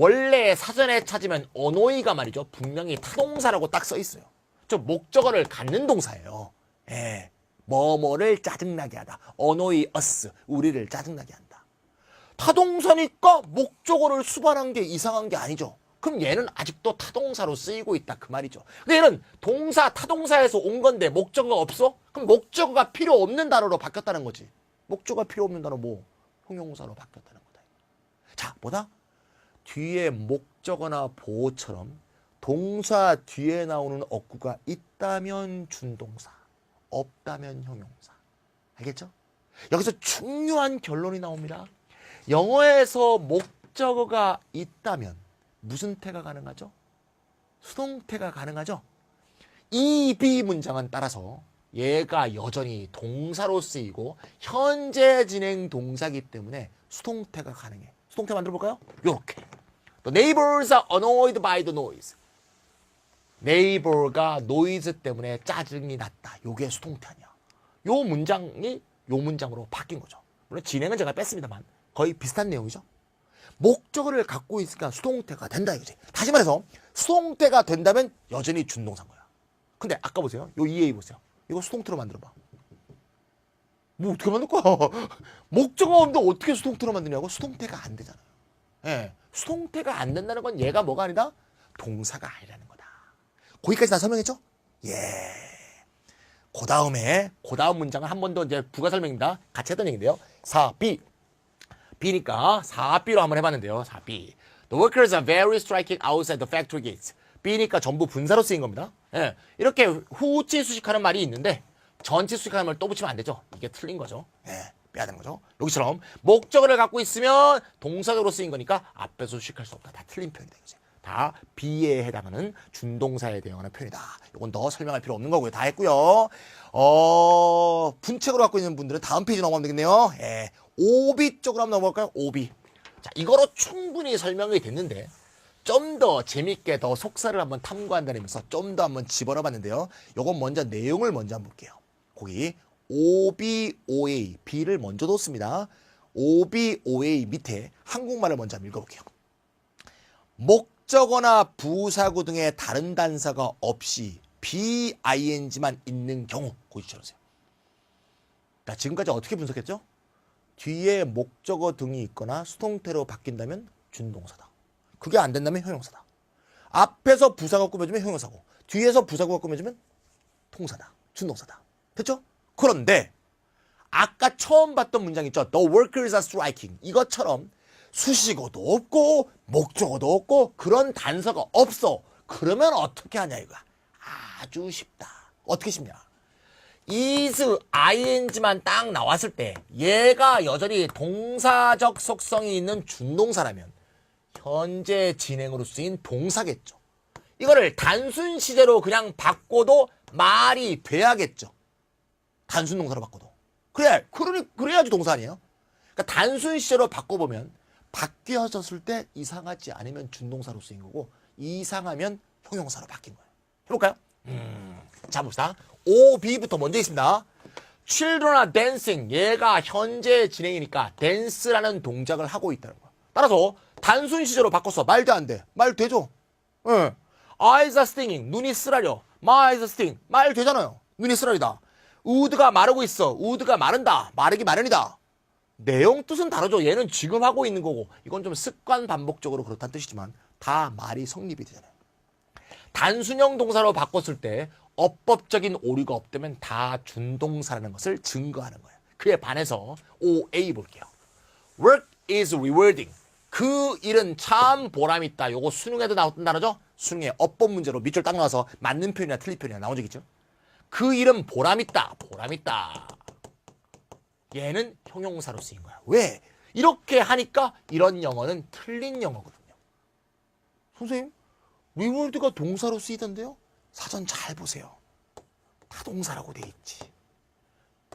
원래 사전에 찾으면 annoy가 말이죠. 분명히 타동사라고 딱 써있어요. 즉 목적어를 갖는 동사예요. 예, 뭐뭐를 짜증나게 하다. annoy us, 우리를 짜증나게 한다. 타동사니까 목적어를 수반한 게 이상한 게 아니죠. 그럼 얘는 아직도 타동사로 쓰이고 있다 그 말이죠. 근데 얘는 동사, 타동사에서 온 건데 목적어가 없어? 그럼 목적어가 필요 없는 단어로 바뀌었다는 거지. 목적어가 필요 없는 단어 뭐? 형용사로 바뀌었다는 거다. 자, 뭐다? 뒤에 목적어나 보어처럼 동사 뒤에 나오는 어구가 있다면 준동사, 없다면 형용사. 알겠죠? 여기서 중요한 결론이 나옵니다. 영어에서 목적어가 있다면 무슨 태가 가능하죠? 수동태가 가능하죠? 이 B 문장은 따라서 얘가 여전히 동사로 쓰이고 현재 진행 동사이기 때문에 수동태가 가능해. 수동태 만들어 볼까요? 요렇게. The neighbors are annoyed by the noise. 네이버가 노이즈 때문에 짜증이 났다. 요게 수동태 아니야. 요 문장이 요 문장으로 바뀐 거죠. 물론 진행은 제가 뺐습니다만 거의 비슷한 내용이죠. 목적어를 갖고 있으니까 수동태가 된다 이거지. 다시 말해서 수동태가 된다면 여전히 준동사인 거야. 근데 아까 보세요. 요 EA 보세요. 이거 수동태로 만들어봐. 뭐 어떻게 만들 거야? 목적어가 없는데 어떻게 수동태로 만드냐고? 수동태가 안 되잖아요. 예, 수동태가 안 된다는 건 얘가 뭐가 아니다? 동사가 아니라는 거다. 거기까지 다 설명했죠? 예. 그 다음 문장은 한 번 더 이제 부가 설명입니다. 같이 했던 얘기인데요. 4B. B니까 4B로 한번 해봤는데요. 4B. The workers are very striking outside the factory gates. B니까 전부 분사로 쓰인 겁니다. 예. 이렇게 후치 수식하는 말이 있는데 전치 수식하는 말 또 붙이면 안 되죠. 이게 틀린 거죠. 예. 빼야 되는 거죠. 여기처럼 목적어를 갖고 있으면 동사적으로 쓰인 거니까 앞에서 수식할 수 없다. 다 틀린 표현이다. 이거지. 다 B에 해당하는 준동사에 대응하는 표현이다. 이건 더 설명할 필요 없는 거고요. 다 했고요. 분책으로 갖고 있는 분들은 다음 페이지 넘어가면 되겠네요. 예. OB 쪽으로 한번 넘어갈까요? OB. 자, 이거로 충분히 설명이 됐는데 좀 더 재밌게 더 속사를 한번 탐구한다는 의미에서 좀 더 한번 집어넣어 봤는데요. 요건 먼저 내용을 먼저 한번 볼게요. 거기 OB, OA, B를 먼저 뒀습니다. OB, OA 밑에 한국말을 먼저 한번 읽어볼게요. 목적어나 부사구 등의 다른 단서가 없이 BING만 있는 경우 고지쳐주세요. 자, 지금까지 어떻게 분석했죠? 뒤에 목적어 등이 있거나 수동태로 바뀐다면 준동사다. 그게 안 된다면 형용사다. 앞에서 부사가 꾸며주면 형용사고 뒤에서 부사구가 꾸며주면 통사다. 준동사다. 됐죠? 그런데 아까 처음 봤던 문장 있죠? The workers are striking. 이것처럼 수식어도 없고 목적어도 없고 그런 단서가 없어. 그러면 어떻게 하냐 이거야. 아주 쉽다. 어떻게 쉽냐. is, ing만 딱 나왔을 때 얘가 여전히 동사적 속성이 있는 준동사라면 현재 진행으로 쓰인 동사겠죠. 이거를 단순 시제로 그냥 바꿔도 말이 돼야겠죠. 단순 동사로 바꿔도. 그래야지 동사 아니에요? 그러니까 단순 시제로 바꿔보면 바뀌어졌을 때 이상하지 않으면 준동사로 쓰인 거고 이상하면 형용사로 바뀐 거예요. 해볼까요? 자, 봅시다. OB부터 먼저 있습니다. Children are dancing. 얘가 현재 진행이니까 dance라는 동작을 하고 있다는 거야. 따라서 단순 시제로 바꿨어. 말도 안 돼. 말 되죠? 예. Eyes are stinging. 눈이 쓰라려. My eyes are sting. 말 되잖아요. 눈이 쓰라리다. would가 마르고 있어. would가 마른다. 마르기 마련이다. 내용 뜻은 다르죠. 얘는 지금 하고 있는 거고 이건 좀 습관 반복적으로 그렇다는 뜻이지만 다 말이 성립이 되잖아요. 단순형 동사로 바꿨을 때 어법적인 오류가 없다면 다 준동사라는 것을 증거하는 거예요. 그에 반해서 OA 볼게요. Work is rewarding. 그 일은 참 보람있다. 요거 수능에도 나왔던 단어죠. 수능에 어법 문제로 밑줄 딱 나와서 맞는 표현이나 틀린 표현이나 나온 적 있죠. 그 일은 보람있다. 보람있다. 얘는 형용사로 쓰인 거야. 왜? 이렇게 하니까 이런 영어는 틀린 영어거든요. 선생님, reward가 동사로 쓰이던데요? 사전 잘 보세요. 타동사라고 돼 있지.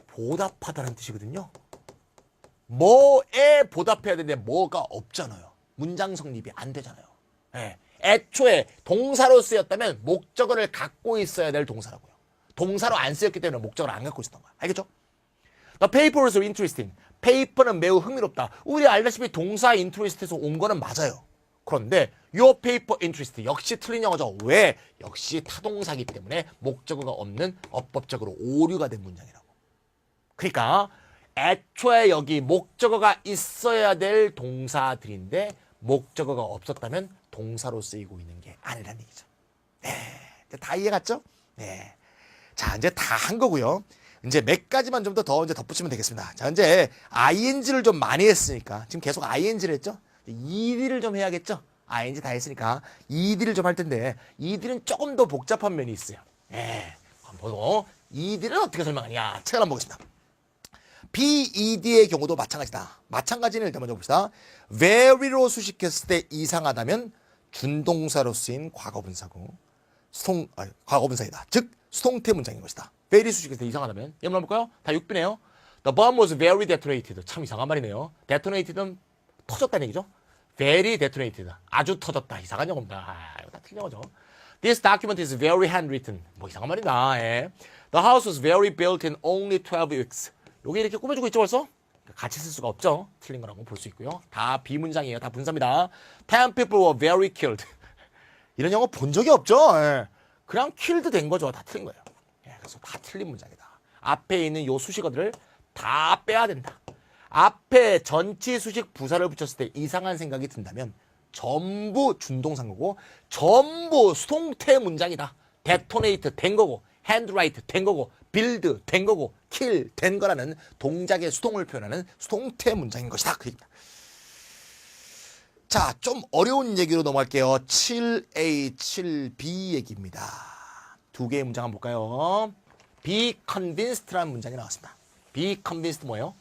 보답하다는 뜻이거든요. 뭐에 보답해야 되는데 뭐가 없잖아요. 문장 성립이 안 되잖아요. 예. 애초에 동사로 쓰였다면 목적어를 갖고 있어야 될 동사라고요. 동사로 안 쓰였기 때문에 목적어를 안 갖고 있었던 거야. 알겠죠? The paper was interesting. 페이퍼는 매우 흥미롭다. 우리 알다시피 동사 interest에서 온 거는 맞아요. 그런데 your paper interest 역시 틀린 영어죠. 왜? 역시 타동사이기 때문에 목적어가 없는 어법적으로 오류가 된 문장이라고. 그러니까 애초에 여기 목적어가 있어야 될 동사들인데 목적어가 없었다면 동사로 쓰이고 있는 게 아니라는 얘기죠. 네, 이제 다 이해갔죠? 네. 자, 이제 다 한 거고요. 이제 몇 가지만 좀 더 이제 덧붙이면 되겠습니다. 자, 이제 ing를 좀 많이 했으니까 지금 계속 ing를 했죠? ed를 좀 해야겠죠? ing 다 했으니까 ed를 좀 할 텐데 ed는 조금 더 복잡한 면이 있어요. 예. 한번 보고 ed를 어떻게 설명하냐? 책을 한번 보겠습니다. bed의 경우도 마찬가지다. 마찬가지는 일단 먼저 봅시다. very로 수식했을 때 이상하다면 준동사로 쓰인 과거분사고 과거분사이다. 즉 수동태 문장인 것이다. very 수식했을 때 이상하다면 예문 한번 볼까요? 다 6비네요. The bomb was very detonated. 참 이상한 말이네요. detonated는 터졌다는 얘기죠. very detonated. 아주 터졌다. 이상한 영어입니다. 이거 다 틀린 영어죠. This document is very handwritten. 뭐 이상한 말이다. 예. The house was very built in only 12 weeks. 여기 이렇게 꾸며주고 있죠 벌써? 같이 쓸 수가 없죠. 틀린 거라고 볼 수 있고요. 다 비문장이에요. 다 분사입니다. 10 people were very killed. 이런 영어 본 적이 없죠. 예. 그냥 killed 된 거죠. 다 틀린 거예요. 예, 그래서 다 틀린 문장이다. 앞에 있는 요 수식어들을 다 빼야 된다. 앞에 전치 수식 부사를 붙였을 때 이상한 생각이 든다면 전부 준동사인 거고 전부 수동태 문장이다. detonate 된 거고 handwrite 된 거고 build 된 거고 kill 된 거라는 동작의 수동을 표현하는 수동태 문장인 것이다. 그 얘기입니다. 자, 좀 어려운 얘기로 넘어갈게요. 7A, 7B 얘기입니다. 두 개의 문장 한번 볼까요? be convinced라는 문장이 나왔습니다. be convinced 뭐예요?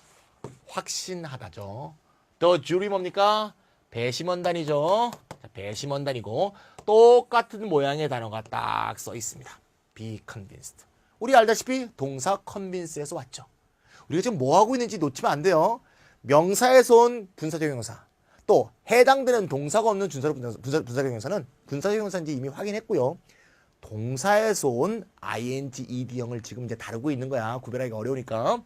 확신하다죠. The jury 뭡니까? 배심원단이죠. 배심원단이고 똑같은 모양의 단어가 딱 써 있습니다. be convinced. 우리 알다시피 동사 convince에서 왔죠. 우리가 지금 뭐 하고 있는지 놓치면 안 돼요. 명사에서 온 분사적 형용사. 또 해당되는 동사가 없는 분사적 형용사는 분사적 형용사인지 이미 확인했고요. 동사에서 온 ing, ed형을 지금 이제 다루고 있는 거야. 구별하기가 어려우니까.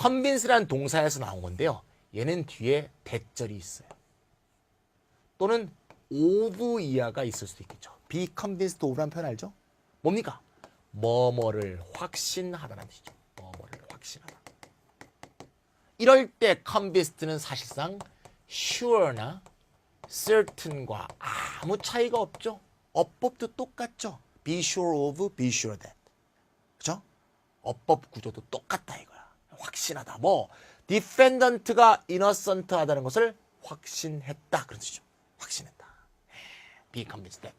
convince란 동사에서 나온 건데요. 얘는 뒤에 대절이 있어요. 또는 of 이하가 있을 수도 있겠죠. be convinced of라는 표현 알죠? 뭡니까? 뭐뭐를 확신하다는 뜻이죠. 뭐뭐를 확신하다. 이럴 때 convinced는 사실상 sure나 certain과 아무 차이가 없죠. 어법도 똑같죠. be sure of, be sure that. 그죠? 어법 구조도 똑같다 이거야. 확신하다. 뭐 defendant가 innocent 하다는 것을 확신했다. 그런 뜻이죠. 확신했다. be convinced that.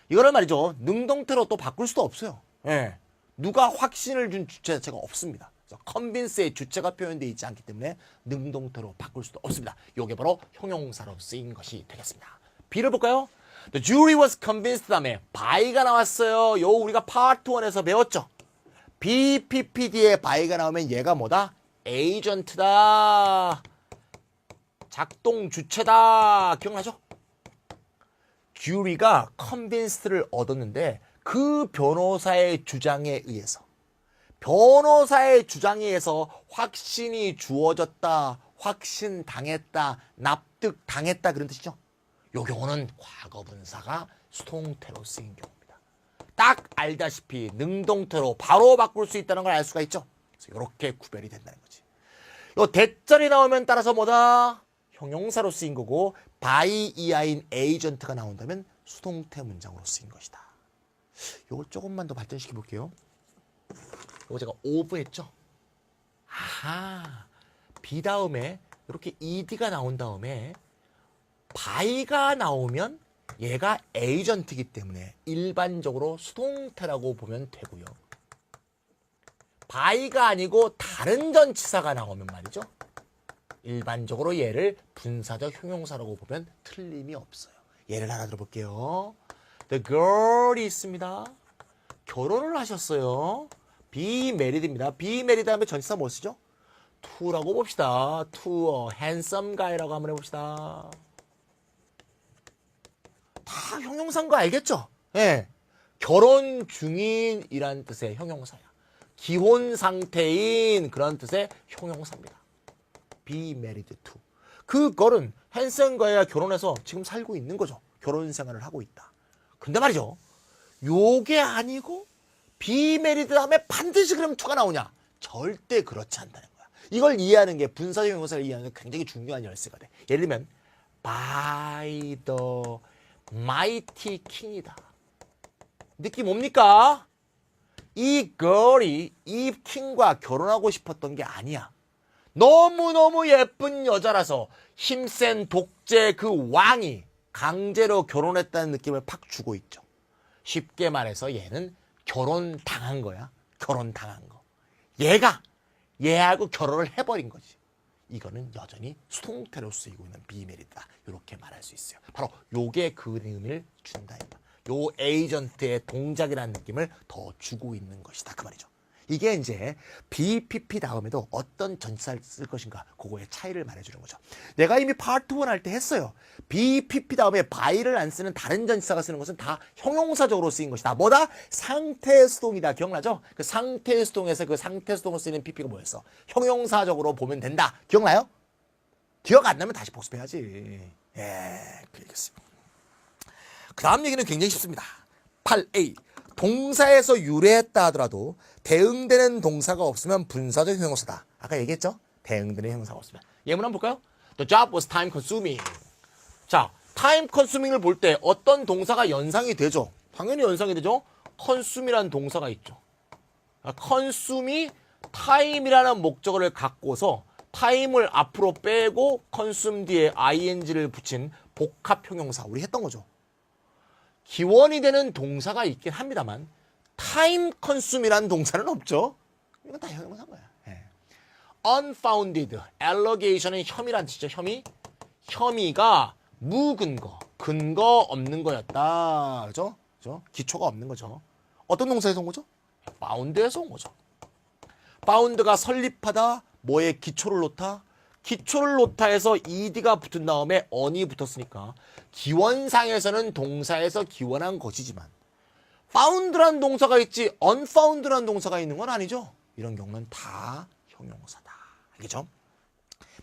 이거는 말이죠. 능동태로 또 바꿀 수도 없어요. 예. 누가 확신을 준 주체 자체가 없습니다. 그래서 convince의 주체가 표현되어 있지 않기 때문에 능동태로 바꿀 수도 없습니다. 이게 바로 형용사로 쓰인 것이 되겠습니다. B를 볼까요? The jury was convinced 다음에 by가 나왔어요. 요 우리가 파트 1에서 배웠죠. BPPD에 by가 나오면 얘가 뭐다? agent다. 작동 주체다. 기억나죠? jury가 convinced를 얻었는데 그 변호사의 주장에 의해서 확신이 주어졌다, 확신당했다, 납득당했다 그런 뜻이죠. 요 경우는 과거분사가 수동태로 쓰인 경우입니다. 딱 알다시피 능동태로 바로 바꿀 수 있다는 걸 알 수가 있죠. 그래서 이렇게 구별이 된다는 거지. 요 대절이 나오면 따라서 뭐다? 형용사로 쓰인 거고 by EI인 에이전트가 나온다면 수동태 문장으로 쓰인 것이다. 이걸 조금만 더 발전시켜 볼게요. 이거 제가 오브 했죠? 아하, B 다음에 이렇게 ED가 나온 다음에 by가 나오면 얘가 에이전트이기 때문에 일반적으로 수동태라고 보면 되고요. by가 아니고 다른 전치사가 나오면 말이죠. 일반적으로 얘를 분사적 형용사라고 보면 틀림이 없어요. 예를 하나 들어볼게요. The girl이 있습니다. 결혼을 하셨어요. be married입니다. be married 다음에 전치사 뭐 쓰죠? to라고 봅시다. to a handsome guy라고 한번 해봅시다. 다 형용사인 거 알겠죠? 예. 결혼 중인이란 뜻의 형용사야. 기혼 상태인 그런 뜻의 형용사입니다. be married to. 그걸은 핸섬과야 결혼해서 지금 살고 있는 거죠. 결혼 생활을 하고 있다. 근데 말이죠. 요게 아니고 be married 다음에 반드시 그럼 to가 나오냐? 절대 그렇지 않다는 거야. 이걸 이해하는 게 분사적 형용사를 이해하는 게 굉장히 중요한 열쇠가 돼. 예를 들면 by the mighty king이다. 느낌 뭡니까? 이 girl이 이 킹과 결혼하고 싶었던 게 아니야. 너무너무 예쁜 여자라서 힘센 독재 그 왕이 강제로 결혼했다는 느낌을 팍 주고 있죠. 쉽게 말해서 얘는 결혼당한 거야. 결혼당한 거. 얘하고 결혼을 해버린 거지. 이거는 여전히 수동태로 쓰이고 있는 비메리트다. 이렇게 말할 수 있어요. 바로 요게 그 의미를 준다. 요 에이전트의 동작이라는 느낌을 더 주고 있는 것이다. 그 말이죠. 이게 이제 BPP 다음에도 어떤 전치사를 쓸 것인가 그거의 차이를 말해주는 거죠. 내가 이미 파트 1 할 때 했어요. BPP 다음에 by를 안 쓰는 다른 전치사가 쓰는 것은 다 형용사적으로 쓰인 것이다. 뭐다? 상태 수동이다. 기억나죠? 그 상태 수동에서 그 상태 수동으로 쓰이는 PP가 뭐였어? 형용사적으로 보면 된다. 기억나요? 기억 안 나면 다시 복습해야지. 예, 그러겠습니다. 그 다음 얘기는 굉장히 쉽습니다. 8A. 동사에서 유래했다 하더라도 대응되는 동사가 없으면 분사적 형용사다. 아까 얘기했죠? 대응되는 형용사가 없으면. 예문 한번 볼까요? The job was time consuming. 자, time consuming을 볼 때 어떤 동사가 연상이 되죠? 당연히 연상이 되죠? consume이라는 동사가 있죠. consume이 time이라는 목적어를 갖고서 time을 앞으로 빼고 consume 뒤에 ing를 붙인 복합 형용사. 우리 했던 거죠. 기원이 되는 동사가 있긴 합니다만 time consume이라는 동사는 없죠. 이건 다 형용사인 거야. 예. unfounded, allegation은 혐의란 뜻이죠. 혐의가 무근거, 근거 없는 거였다. 그죠? 기초가 없는 거죠. 어떤 동사에서 온 거죠? found에서 온 거죠. found가 설립하다, 뭐에 기초를 놓다? 기초를 놓다에서 ed가 붙은 다음에 on이 붙었으니까 기원상에서는 동사에서 기원한 것이지만 found라는 동사가 있지 unfound라는 동사가 있는 건 아니죠. 이런 경우는 다 형용사다. 알겠죠?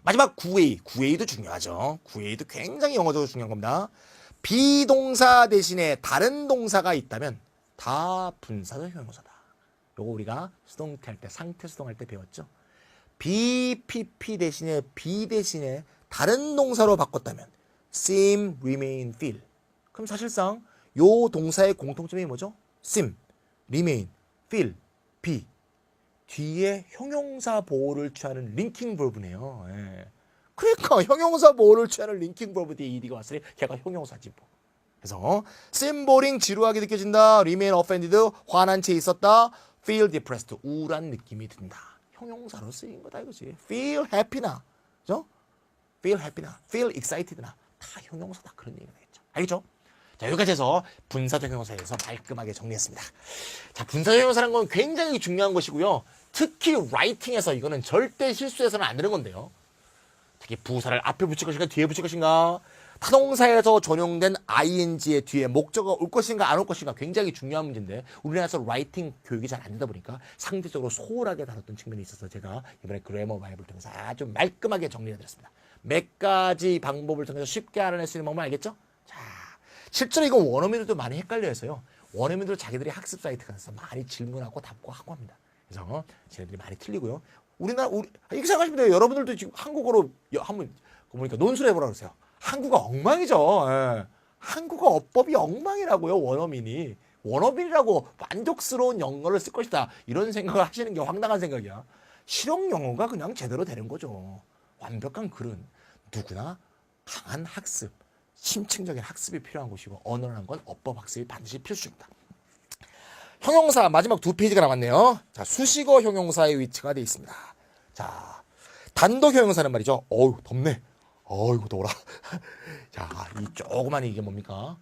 마지막 9A. 9A도 중요하죠. 9A도 굉장히 영어적으로 중요한 겁니다. 비동사 대신에 다른 동사가 있다면 다 분사적 형용사다. 요거 우리가 수동태 할 때, 상태 수동할 때 배웠죠. BPP 대신에 be 대신에 다른 동사로 바꿨다면 seem, remain, feel. 그럼 사실상 요 동사의 공통점이 뭐죠? seem, remain, feel, be. 뒤에 형용사 보호를 취하는 링킹 버브네요. 예. 그러니까 형용사 보호를 취하는 링킹 버브 뒤에 ed가 왔으니 걔가 형용사지 뭐. 그래서 seem boring, 지루하게 느껴진다. remain offended, 화난 채 있었다. feel depressed, 우울한 느낌이 든다. 형용사로 쓰인 거다 이거지. feel happy나, 그죠? feel happy나, feel excited나 다 형용사다. 그런 얘기가 되겠죠. 알겠죠? 자, 여기까지 해서 분사적 형용사에 대해서 깔끔하게 정리했습니다. 자, 분사적 형용사라는 건 굉장히 중요한 것이고요. 특히 라이팅에서 이거는 절대 실수해서는 안 되는 건데요. 특히 부사를 앞에 붙일 것인가 뒤에 붙일 것인가, 타동사에서 전용된 ing의 뒤에 목적어가 올 것인가 안 올 것인가 굉장히 중요한 문제인데 우리나라에서 라이팅 교육이 잘 안 되다 보니까 상대적으로 소홀하게 다뤘던 측면이 있어서 제가 이번에 그래머 바이블을 통해서 아주 말끔하게 정리해드렸습니다. 몇 가지 방법을 통해서 쉽게 알아낼 수 있는 방법 알겠죠? 자, 실제로 이건 원어민들도 많이 헷갈려해서요. 원어민들 자기들이 학습 사이트 가서 많이 질문하고 답고 하고 합니다. 그래서 쟤네들이 많이 틀리고요. 우리 이렇게 생각하시면 돼요. 여러분들도 지금 한국어로 한번 보니까 논술 해보라 그러세요. 한국어 엉망이죠. 예. 한국어 어법이 엉망이라고요. 원어민이. 원어민이라고 만족스러운 영어를 쓸 것이다. 이런 생각을 하시는 게 황당한 생각이야. 실용 영어가 그냥 제대로 되는 거죠. 완벽한 글은 누구나 강한 학습, 심층적인 학습이 필요한 곳이고 언어라는 건 어법 학습이 반드시 필수입니다. 형용사 마지막 2페이지가 남았네요. 자, 수식어 형용사의 위치가 되어 있습니다. 자, 단독 형용사는 말이죠. 어우, 덥네. 어이구, 더워라. 자, 이 조그만 이게 뭡니까?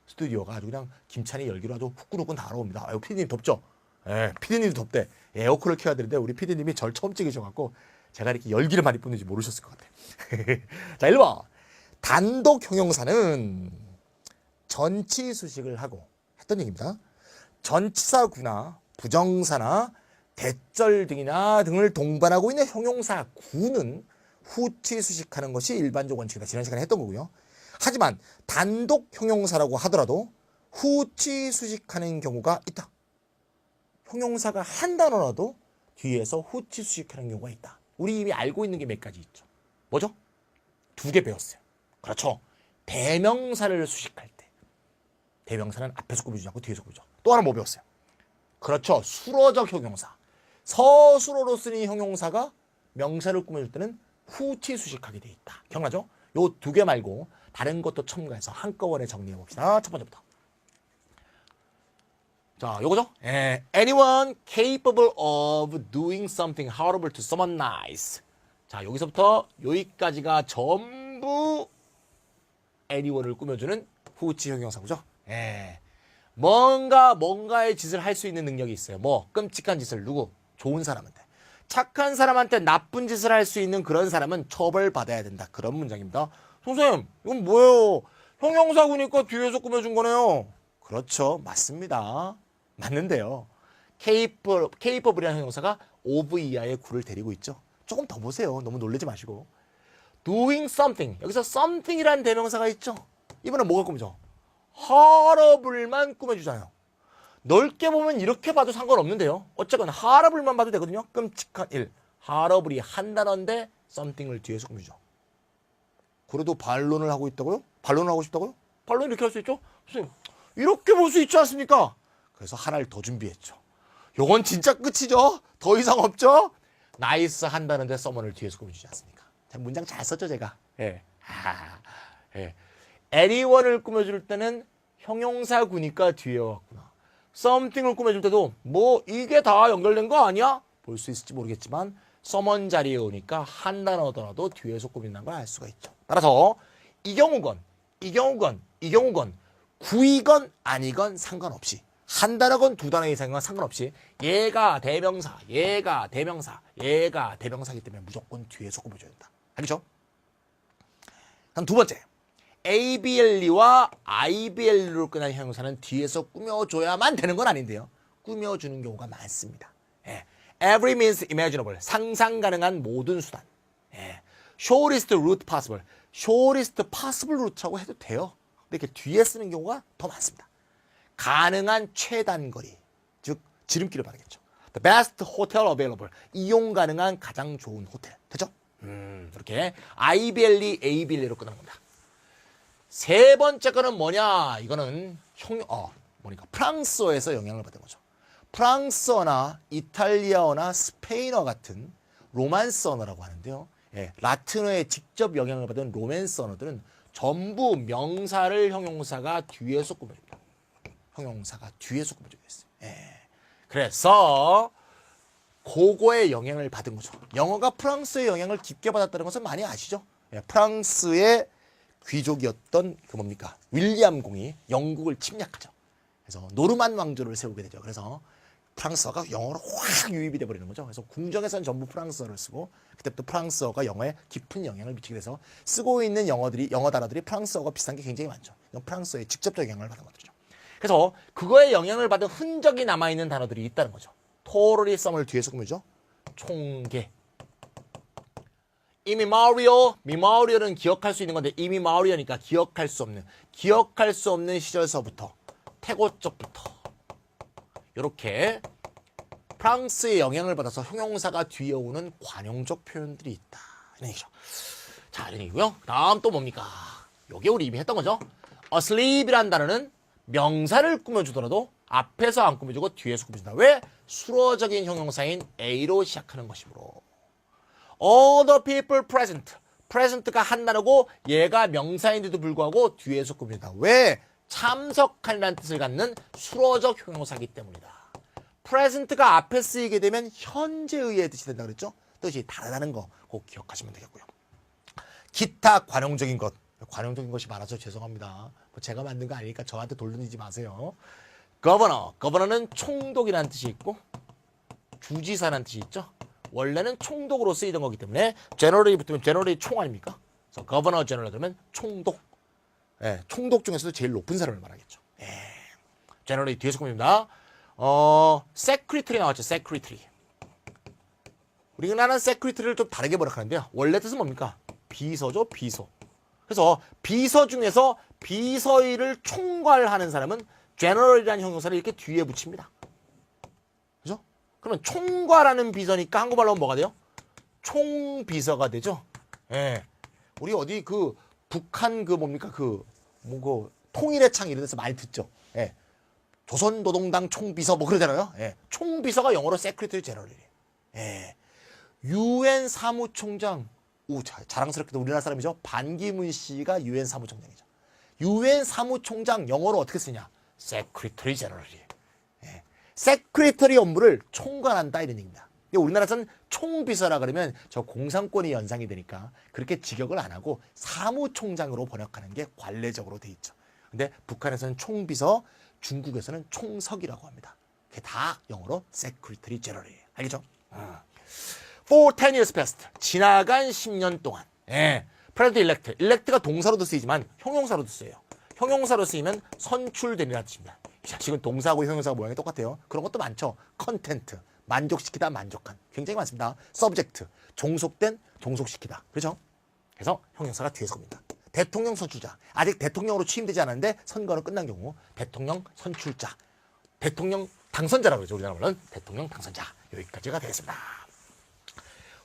스튜디오가 아주 그냥 김찬이 열기로 아주 후끈후끈 달아옵니다. 아유, 피디님 덥죠? 예, 피디님도 덥대. 에어컨을 켜야 되는데 우리 피디님이 절 처음 찍으셔갖고 제가 이렇게 열기를 많이 뿜는지 모르셨을 것 같아요. 자, 1번. 단독 형용사는 전치 수식을 하고 했던 얘기입니다. 전치사구나 부정사나 대절 등을 동반하고 있는 형용사 구는 후치 수식하는 것이 일반적 원칙이다. 지난 시간에 했던 거고요. 하지만 단독 형용사라고 하더라도 후치 수식하는 경우가 있다. 형용사가 한 단어라도 뒤에서 후치 수식하는 경우가 있다. 우리 이미 알고 있는 게 몇 가지 있죠. 뭐죠? 2개 배웠어요. 그렇죠. 대명사를 수식할 때 대명사는 앞에서 꾸며주지 않고 뒤에서 꾸며줘. 또 하나 뭐 배웠어요? 그렇죠. 수로적 형용사. 서술어로 쓰는 형용사가 명사를 꾸며줄 때는 후치 수식하게 돼 있다. 기억나죠? 요 2개 말고 다른 것도 첨가해서 한꺼번에 정리해 봅시다. 첫 번째부터. 자, 요거죠? Anyone capable of doing something horrible to someone nice. 자, 여기서부터 여기까지가 전부 anyone을 꾸며주는 후치 형용사고죠. 뭔가의 짓을 할 수 있는 능력이 있어요. 뭐 끔찍한 짓을 누구? 좋은 사람한테. 착한 사람한테 나쁜 짓을 할 수 있는 그런 사람은 처벌받아야 된다. 그런 문장입니다. 선생님, 이건 뭐예요? 형용사구니까 뒤에서 꾸며준 거네요. 그렇죠. 맞습니다. 맞는데요. capable이라는 형용사가 of 이하의 구를 데리고 있죠. 조금 더 보세요. 너무 놀라지 마시고. doing something. 여기서 something이라는 대명사가 있죠. 이번엔 뭐가 꾸며져? horrible만 꾸며주잖아요. 넓게 보면 이렇게 봐도 상관없는데요. 어쨌거나 horrible만 봐도 되거든요. 끔찍한 일. horrible이 한 단어인데 something을 뒤에서 꾸며주죠. 그래도 반론을 하고 있다고요? 반론을 하고 싶다고요? 반론 이렇게 할 수 있죠? 선생님, 이렇게 볼 수 있지 않습니까? 그래서 하나를 더 준비했죠. 요건 진짜 끝이죠? 더 이상 없죠? 나이스 한다는데 someone을 뒤에서 꾸며주지 않습니까? 문장 잘 썼죠, 제가? 예. anyone을 꾸며줄 때는 형용사구니까 뒤에 왔구나. something을 꾸며줄 때도 뭐 이게 다 연결된 거 아니야? 볼 수 있을지 모르겠지만 someone 자리에 오니까 한 단어더라도 뒤에서 꾸민다는 걸 알 수가 있죠. 따라서 이 경우건 구이건 아니건 상관없이 한 단어건 2단어 이상이건 상관없이 얘가 대명사이기 때문에 무조건 뒤에서 꾸며줘야 된다. 알겠죠? 다음 2번째. ABLE와 IBLE로 끝난 형용사는 뒤에서 꾸며줘야만 되는 건 아닌데요. 꾸며주는 경우가 많습니다. Every means imaginable. 상상 가능한 모든 수단. Shortest route possible. Shortest possible route라고 해도 돼요. 근데 이렇게 뒤에 쓰는 경우가 더 많습니다. 가능한 최단 거리. 즉 지름길을 말하겠죠. The best hotel available. 이용 가능한 가장 좋은 호텔. 됐죠? 이렇게 IBLE, ABLE로 끝나는 겁니다. 세 번째 거는 뭐냐? 이거는 프랑스어에서 영향을 받은 거죠. 프랑스어나 이탈리아어나 스페인어 같은 로만스 언어라고 하는데요. 라틴어에 직접 영향을 받은 로맨스 언어들은 전부 명사를 형용사가 뒤에서 꾸며줍니다. 형용사가 뒤에서 꾸며주고 있어요. 그래서 그거에 영향을 받은 거죠. 영어가 프랑스의 영향을 깊게 받았다는 것은 많이 아시죠? 프랑스의 귀족이었던 윌리엄 공이 영국을 침략하죠. 그래서 노르만 왕조를 세우게 되죠. 그래서 프랑스어가 영어로 확 유입이 돼버리는 거죠. 그래서 궁정에서는 전부 프랑스어를 쓰고 그때부터 프랑스어가 영어에 깊은 영향을 미치게 돼서 쓰고 있는 영어 단어들이 프랑스어가 비슷한 게 굉장히 많죠. 이건 프랑스어에 직접적 영향을 받은 것들이죠. 그래서 그거에 영향을 받은 흔적이 남아있는 단어들이 있다는 거죠. 토로리 썸을 뒤에서 꾸며죠. 총계. 이미마리오는 기억할 수 있는 건데 이미마리오니까 기억할 수 없는 시절서부터 태고적부터 이렇게 프랑스의 영향을 받아서 형용사가 뒤에 오는 관용적 표현들이 있다. 이런 얘기죠. 자, 이런 얘기고요. 다음 또 뭡니까? 요게 우리 이미 했던 거죠. asleep이라는 단어는 명사를 꾸며주더라도 앞에서 안 꾸며주고 뒤에서 꾸며준다. 왜? 수로적인 형용사인 A로 시작하는 것이므로. All the people present. present가 한 단어고 얘가 명사인데도 불구하고 뒤에서 꾸며준다. 왜? 참석한이라는 뜻을 갖는 수로적 형용사이기 때문이다. present가 앞에 쓰이게 되면 현재의의 뜻이 된다 그랬죠? 뜻이 다르다는 거 꼭 기억하시면 되겠고요. 기타 관용적인 것. 관용적인 것이 많아서 죄송합니다. 뭐 제가 만든 거 아니니까 저한테 돌리지 마세요. 거버너는 총독이라는 뜻이 있고 주지사라는 뜻이 있죠. 원래는 총독으로 쓰이던 거기 때문에 제너럴이 붙으면 제너럴이 총 아닙니까? 그래서 거버너 제너럴 되면 총독. 예, 총독 중에서도 제일 높은 사람을 말하겠죠. 예. 제너럴이 뒤에서 꾸밉니다. 세크리터리 나왔죠. 세크리터리. 우리나라는 세크리터리를 좀 다르게 번역하는데요. 원래 뜻은 뭡니까? 비서죠. 비서. 그래서 비서 중에서 비서일을 총괄하는 사람은 general이라는 형용사를 이렇게 뒤에 붙입니다. 그죠? 그러면 총괄하는 비서니까 한국말로 하면 뭐가 돼요? 총비서가 되죠. 예. 우리 어디 그 북한 그 뭡니까 그 통일의 창 이런 데서 많이 듣죠. 예. 조선노동당 총비서 뭐 그러잖아요. 예. 총비서가 영어로 세크리터리 제너럴이에요. 예. UN 사무총장. 자랑스럽게도 우리나라 사람이죠. 반기문 씨가 UN 사무총장이죠. UN 사무총장 영어로 어떻게 쓰냐? 세크리터리 제너럴이에요. 예. 세크리터리 업무를 총괄한다 이런 얘기입니다. 근데 우리나라에서는 총비서라 그러면 저 공산권이 연상이 되니까 그렇게 직역을 안 하고 사무총장으로 번역하는 게 관례적으로 돼 있죠. 근데 북한에서는 총비서, 중국에서는 총석이라고 합니다. 그게 다 영어로 세크리터리 제너럴이에요. 알겠죠? For 10 years past. 지나간 10년 동안. 예. President elect. elect가 동사로도 쓰이지만 형용사로도 쓰여요. 형용사로 쓰이면 선출되리라는 뜻입니다. 지금 동사하고 형용사가 모양이 똑같아요. 그런 것도 많죠. content. 만족시키다, 만족한. 굉장히 많습니다. subject. 종속된, 종속시키다. 그렇죠? 그래서 형용사가 뒤에서 옵니다. 대통령 선출자. 아직 대통령으로 취임되지 않았는데 선거는 끝난 경우 대통령 선출자. 대통령 당선자라고 그러죠. 우리나라 말로는 대통령 당선자. 여기까지가 되겠습니다.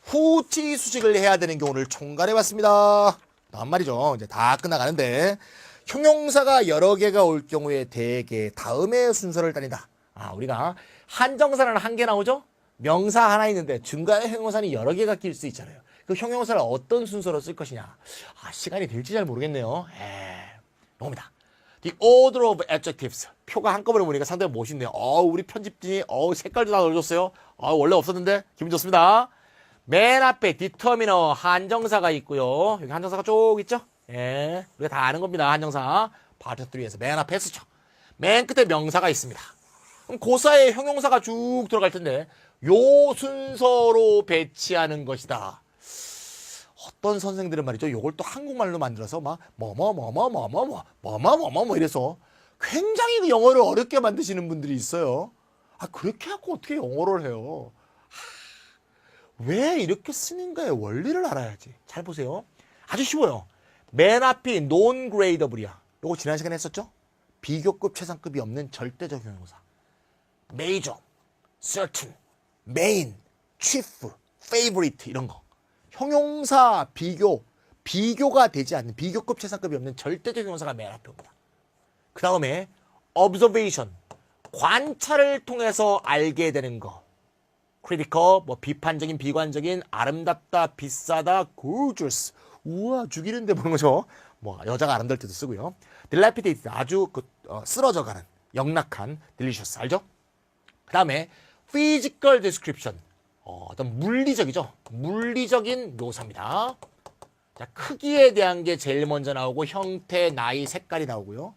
후치 수식을 해야 되는 경우를 총괄해 봤습니다. 다음 말이죠. 이제 다 끝나가는데 형용사가 여러 개가 올 경우에 대개 다음의 순서를 따른다. 우리가 한정사는 한 개 나오죠? 명사 하나 있는데 중간에 형용사는 여러 개가 낄 수 있잖아요. 그 형용사를 어떤 순서로 쓸 것이냐. 시간이 될지 잘 모르겠네요. 이겁니다. The order of adjectives. 표가 한꺼번에 보니까 상당히 멋있네요. 우리 편집진이 색깔도 다 넣어줬어요. 원래 없었는데 기분 좋습니다. 맨 앞에 determiner 한정사가 있고요. 여기 한정사가 쭉 있죠? 예, 우리가 다 아는 겁니다. 한정사. 파트 3에서 맨 앞에 쓰죠. 맨 끝에 명사가 있습니다. 그럼 그 사이에 형용사가 쭉 들어갈 텐데 요 순서로 배치하는 것이다. 어떤 선생들은 말이죠. 요걸 또 한국말로 만들어서 막 뭐뭐 이래서 굉장히 영어를 어렵게 만드시는 분들이 있어요. 그렇게 하고 어떻게 영어를 해요? 왜 이렇게 쓰는가의 원리를 알아야지. 잘 보세요. 아주 쉬워요. 맨 앞이 non-gradable이야. 요거 지난 시간에 했었죠? 비교급 최상급이 없는 절대적 형용사. major, certain, main, chief, favorite 이런 거. 형용사 비교가 되지 않는 비교급 최상급이 없는 절대적 형용사가 맨 앞에 옵니다. 그 다음에 observation, 관찰을 통해서 알게 되는 거. critical, 비판적인, 비관적인, 아름답다, 비싸다, gorgeous. 우와, 죽이는데 보는 거죠. 여자가 아름다울 때도 쓰고요. dilapidated, 아주 쓰러져가는, 영락한, delicious. 알죠? 그 다음에 physical description. 어떤 물리적이죠. 물리적인 묘사입니다. 자, 크기에 대한 게 제일 먼저 나오고 형태, 나이, 색깔이 나오고요.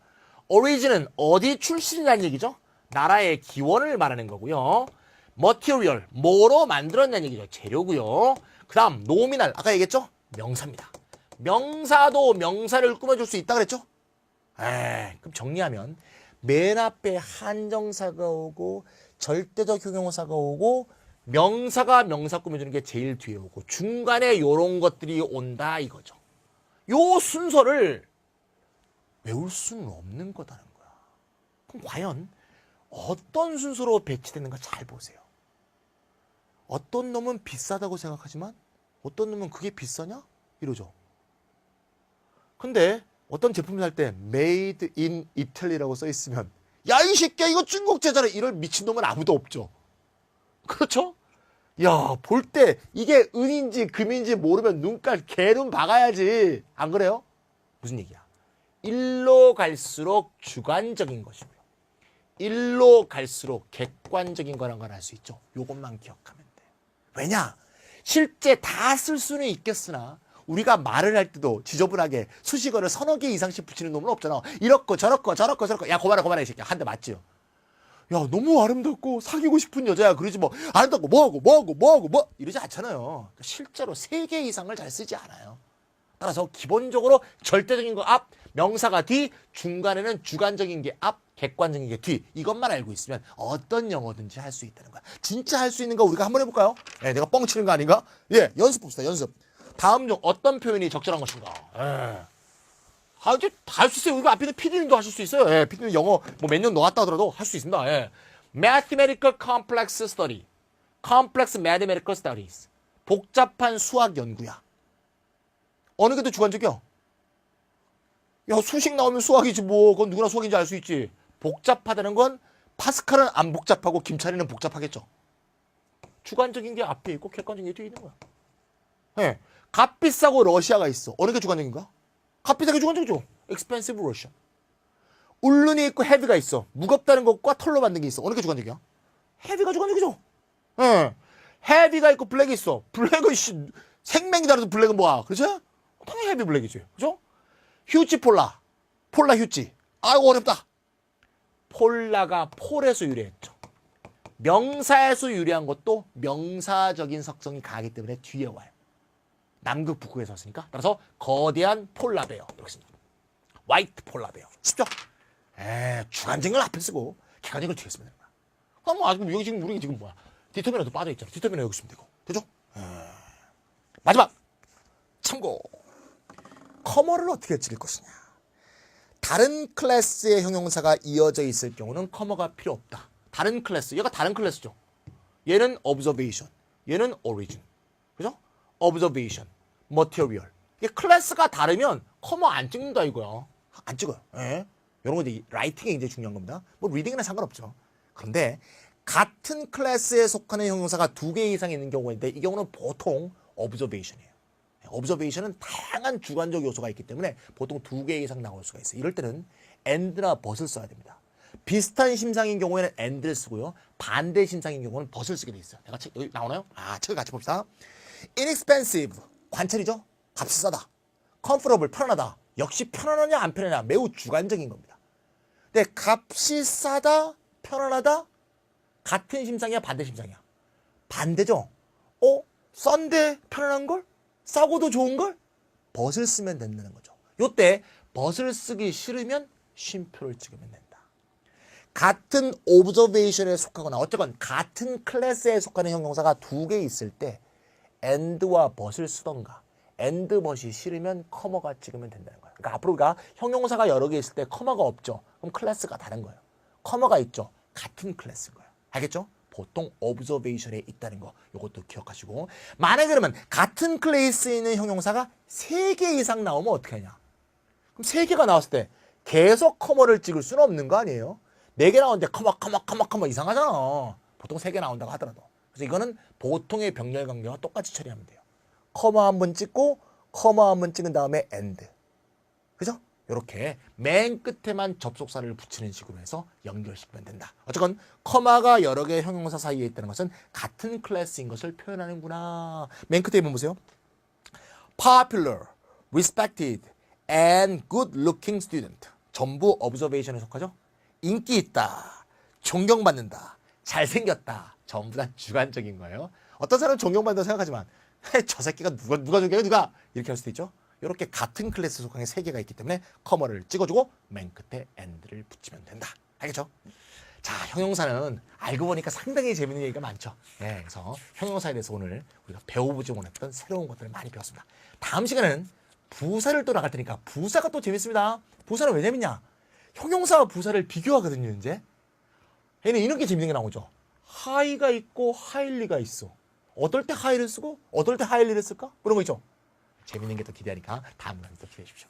origin은 어디 출신이라는 얘기죠. 나라의 기원을 말하는 거고요. material, 뭐로 만들었냐는 얘기죠. 재료고요. 그 다음 nominal, 아까 얘기했죠? 명사입니다. 명사도 명사를 꾸며줄 수 있다 그랬죠? 그럼 정리하면 맨 앞에 한정사가 오고 절대적 형용사가 오고 명사가 명사 꾸며주는 게 제일 뒤에 오고 중간에 요런 것들이 온다 이거죠. 요 순서를 외울 수는 없는 거다는 거야. 그럼 과연 어떤 순서로 배치되는가 잘 보세요. 어떤 놈은 비싸다고 생각하지만 어떤 놈은 그게 비싸냐? 이러죠. 근데 어떤 제품을 살 때 made in Italy라고 써 있으면 야 이 새끼야 이거 중국 제자래 이럴 미친놈은 아무도 없죠. 그렇죠? 야 볼 때 이게 은인지 금인지 모르면 눈깔 개눈 박아야지. 안 그래요? 무슨 얘기야? 일로 갈수록 주관적인 것이고요. 일로 갈수록 객관적인 거란 걸 알 수 있죠. 요것만 기억하면 돼. 왜냐? 실제 다 쓸 수는 있겠으나 우리가 말을 할 때도 지저분하게 수식어를 서너 개 이상씩 붙이는 놈은 없잖아. 이렇고 저렇고 저렇고 저렇고. 야 그만해 이 새끼야. 한 대 맞지요. 야 너무 아름답고 사귀고 싶은 여자야. 그러지 뭐 아름답고 뭐하고 이러지 않잖아요. 그러니까 실제로 세 개 이상을 잘 쓰지 않아요. 따라서 기본적으로 절대적인 거 앞, 명사가 뒤, 중간에는 주관적인 게 앞, 객관적인 게 뒤. 이것만 알고 있으면 어떤 영어든지 할 수 있다는 거야. 진짜 할 수 있는 거 우리가 한번 해볼까요? 예, 내가 뻥치는 거 아닌가? 예, 연습 봅시다. 연습. 다음 중 어떤 표현이 적절한 것인가? 예. 아, 이제 다 할 수 있어요. 우리가 앞에는 PD님도 하실 수 있어요. 예, PD님 영어 뭐 몇 년 놓았다 하더라도 할 수 있습니다. 예. Mathematical complex study. complex mathematical studies. 복잡한 수학 연구야. 어느 게 더 주관적이야? 야, 수식 나오면 수학이지 뭐. 그건 누구나 수학인지 알 수 있지. 복잡하다는 건 파스칼은 안 복잡하고 김찬이는 복잡하겠죠. 주관적인 게 앞에 있고 객관적인 게 뒤에 있는 거야. 예. 값 비싸고 러시아가 있어. 어느 게 주관적인가? 값 비싸게 주관적이죠. expensive Russia. 울룬이 있고 헤비가 있어. 무겁다는 것과 털로 만든 게 있어. 어느 게 주관적이야? 헤비가 주관적이죠. 예. 헤비가 있고 블랙이 있어. 블랙은 생명이 다르도 블랙은 뭐야? 그렇죠? 당연히 헤비 블랙이지. 그죠? 휴지 폴라. 폴라 휴지. 아이고 어렵다. 폴라가 폴에서 유래했죠. 명사에서 유래한 것도 명사적인 속성이 강하기 때문에 뒤에 와요. 남극 북극에서 왔으니까. 따라서 거대한 폴라베어. 이렇게 씁니다. 화이트 폴라베어. 쉽죠? 주관적인 걸 앞에 쓰고 객관적인 걸 뒤에 쓰면 되는 거야. 뭐 아직 여기 지금 우리 지금 뭐야? 디터미너도 빠져 있잖아. 디터미너 여기 쓰면 되고. 되죠? 마지막 참고. 커머를 어떻게 찍을 것이냐. 다른 클래스의 형용사가 이어져 있을 경우는 커머가 필요 없다. 다른 클래스. 얘가 다른 클래스죠. 얘는 observation. 얘는 origin. 그죠? observation, material. 이게 클래스가 다르면 커머 안 찍는다 이거야. 안 찍어요. 예. 이런 거 이제 라이팅이 굉장히 중요한 겁니다. 뭐 리딩이나 상관없죠. 그런데 같은 클래스에 속하는 형용사가 두 개 이상 있는 경우가 있는데 이 경우는 보통 observation이에요. observation은 다양한 주관적 요소가 있기 때문에 보통 두 개 이상 나올 수가 있어요. 이럴 때는 and나 but을 써야 됩니다. 비슷한 심상인 경우에는 and를 쓰고요. 반대 심상인 경우는 but을 쓰게 돼 있어요. 내가 책 여기 나오나요? 책을 같이 봅시다. inexpensive, 관찰이죠. 값이 싸다. comfortable, 편안하다. 역시 편안하냐 안 편하냐 매우 주관적인 겁니다. 근데 값이 싸다, 편안하다 같은 심상이야 반대 심상이야? 반대죠. 싼데 편안한 걸? 싸고도 좋은 걸? 벗을 쓰면 된다는 거죠. 요때 벗을 쓰기 싫으면 쉼표를 찍으면 된다. 같은 observation에 속하거나 어쨌건 같은 클래스에 속하는 형용사가 두 개 있을 때 and와 but을 쓰던가 and but이 싫으면 커머가 찍으면 된다는 거예요. 그러니까 앞으로 우리가 형용사가 여러 개 있을 때 커머가 없죠. 그럼 클래스가 다른 거예요. 커머가 있죠. 같은 클래스인 거예요. 알겠죠? 보통 observation에 있다는 거 이것도 기억하시고 만약에 그러면 같은 클래스에 있는 형용사가 3개 이상 나오면 어떻게 하냐? 그럼 3개가 나왔을 때 계속 커머를 찍을 수는 없는 거 아니에요? 4개 나오는데 커머 이상하잖아. 보통 3개 나온다고 하더라도. 그래서 이거는 보통의 병렬 관계와 똑같이 처리하면 돼요. 커머 한번 찍고 커머 한번 찍은 다음에 and. 그죠? 이렇게 맨 끝에만 접속사를 붙이는 식으로 해서 연결시키면 된다. 어쨌건 커마가 여러 개의 형용사 사이에 있다는 것은 같은 클래스인 것을 표현하는구나. 맨 끝에 한번 보세요. Popular, respected, and good-looking student. 전부 observation에 속하죠. 인기 있다, 존경받는다, 잘생겼다. 전부 다 주관적인 거예요. 어떤 사람은 존경받는다고 생각하지만 저 새끼가 누가 존경해 누가 이렇게 할 수도 있죠. 이렇게 같은 클래스 속항에 3개가 있기 때문에 커머를 찍어주고 맨 끝에 and를 붙이면 된다. 알겠죠? 자, 형용사는 알고 보니까 상당히 재밌는 얘기가 많죠. 그래서 형용사에 대해서 오늘 우리가 배워보지 못했던 새로운 것들을 많이 배웠습니다. 다음 시간에는 부사를 또 나갈 테니까 부사가 또 재밌습니다. 부사는 왜 재밌냐? 형용사와 부사를 비교하거든요. 이제 얘는 이런 게 재밌는 게 나오죠. 하이가 있고 하일리가 있어. 어떨 때 하이를 쓰고 어떨 때 하일리를 쓸까? 그런 거 있죠. 재밌는 게 더 기대하니까 다음 시간에 또 기대해 주십시오.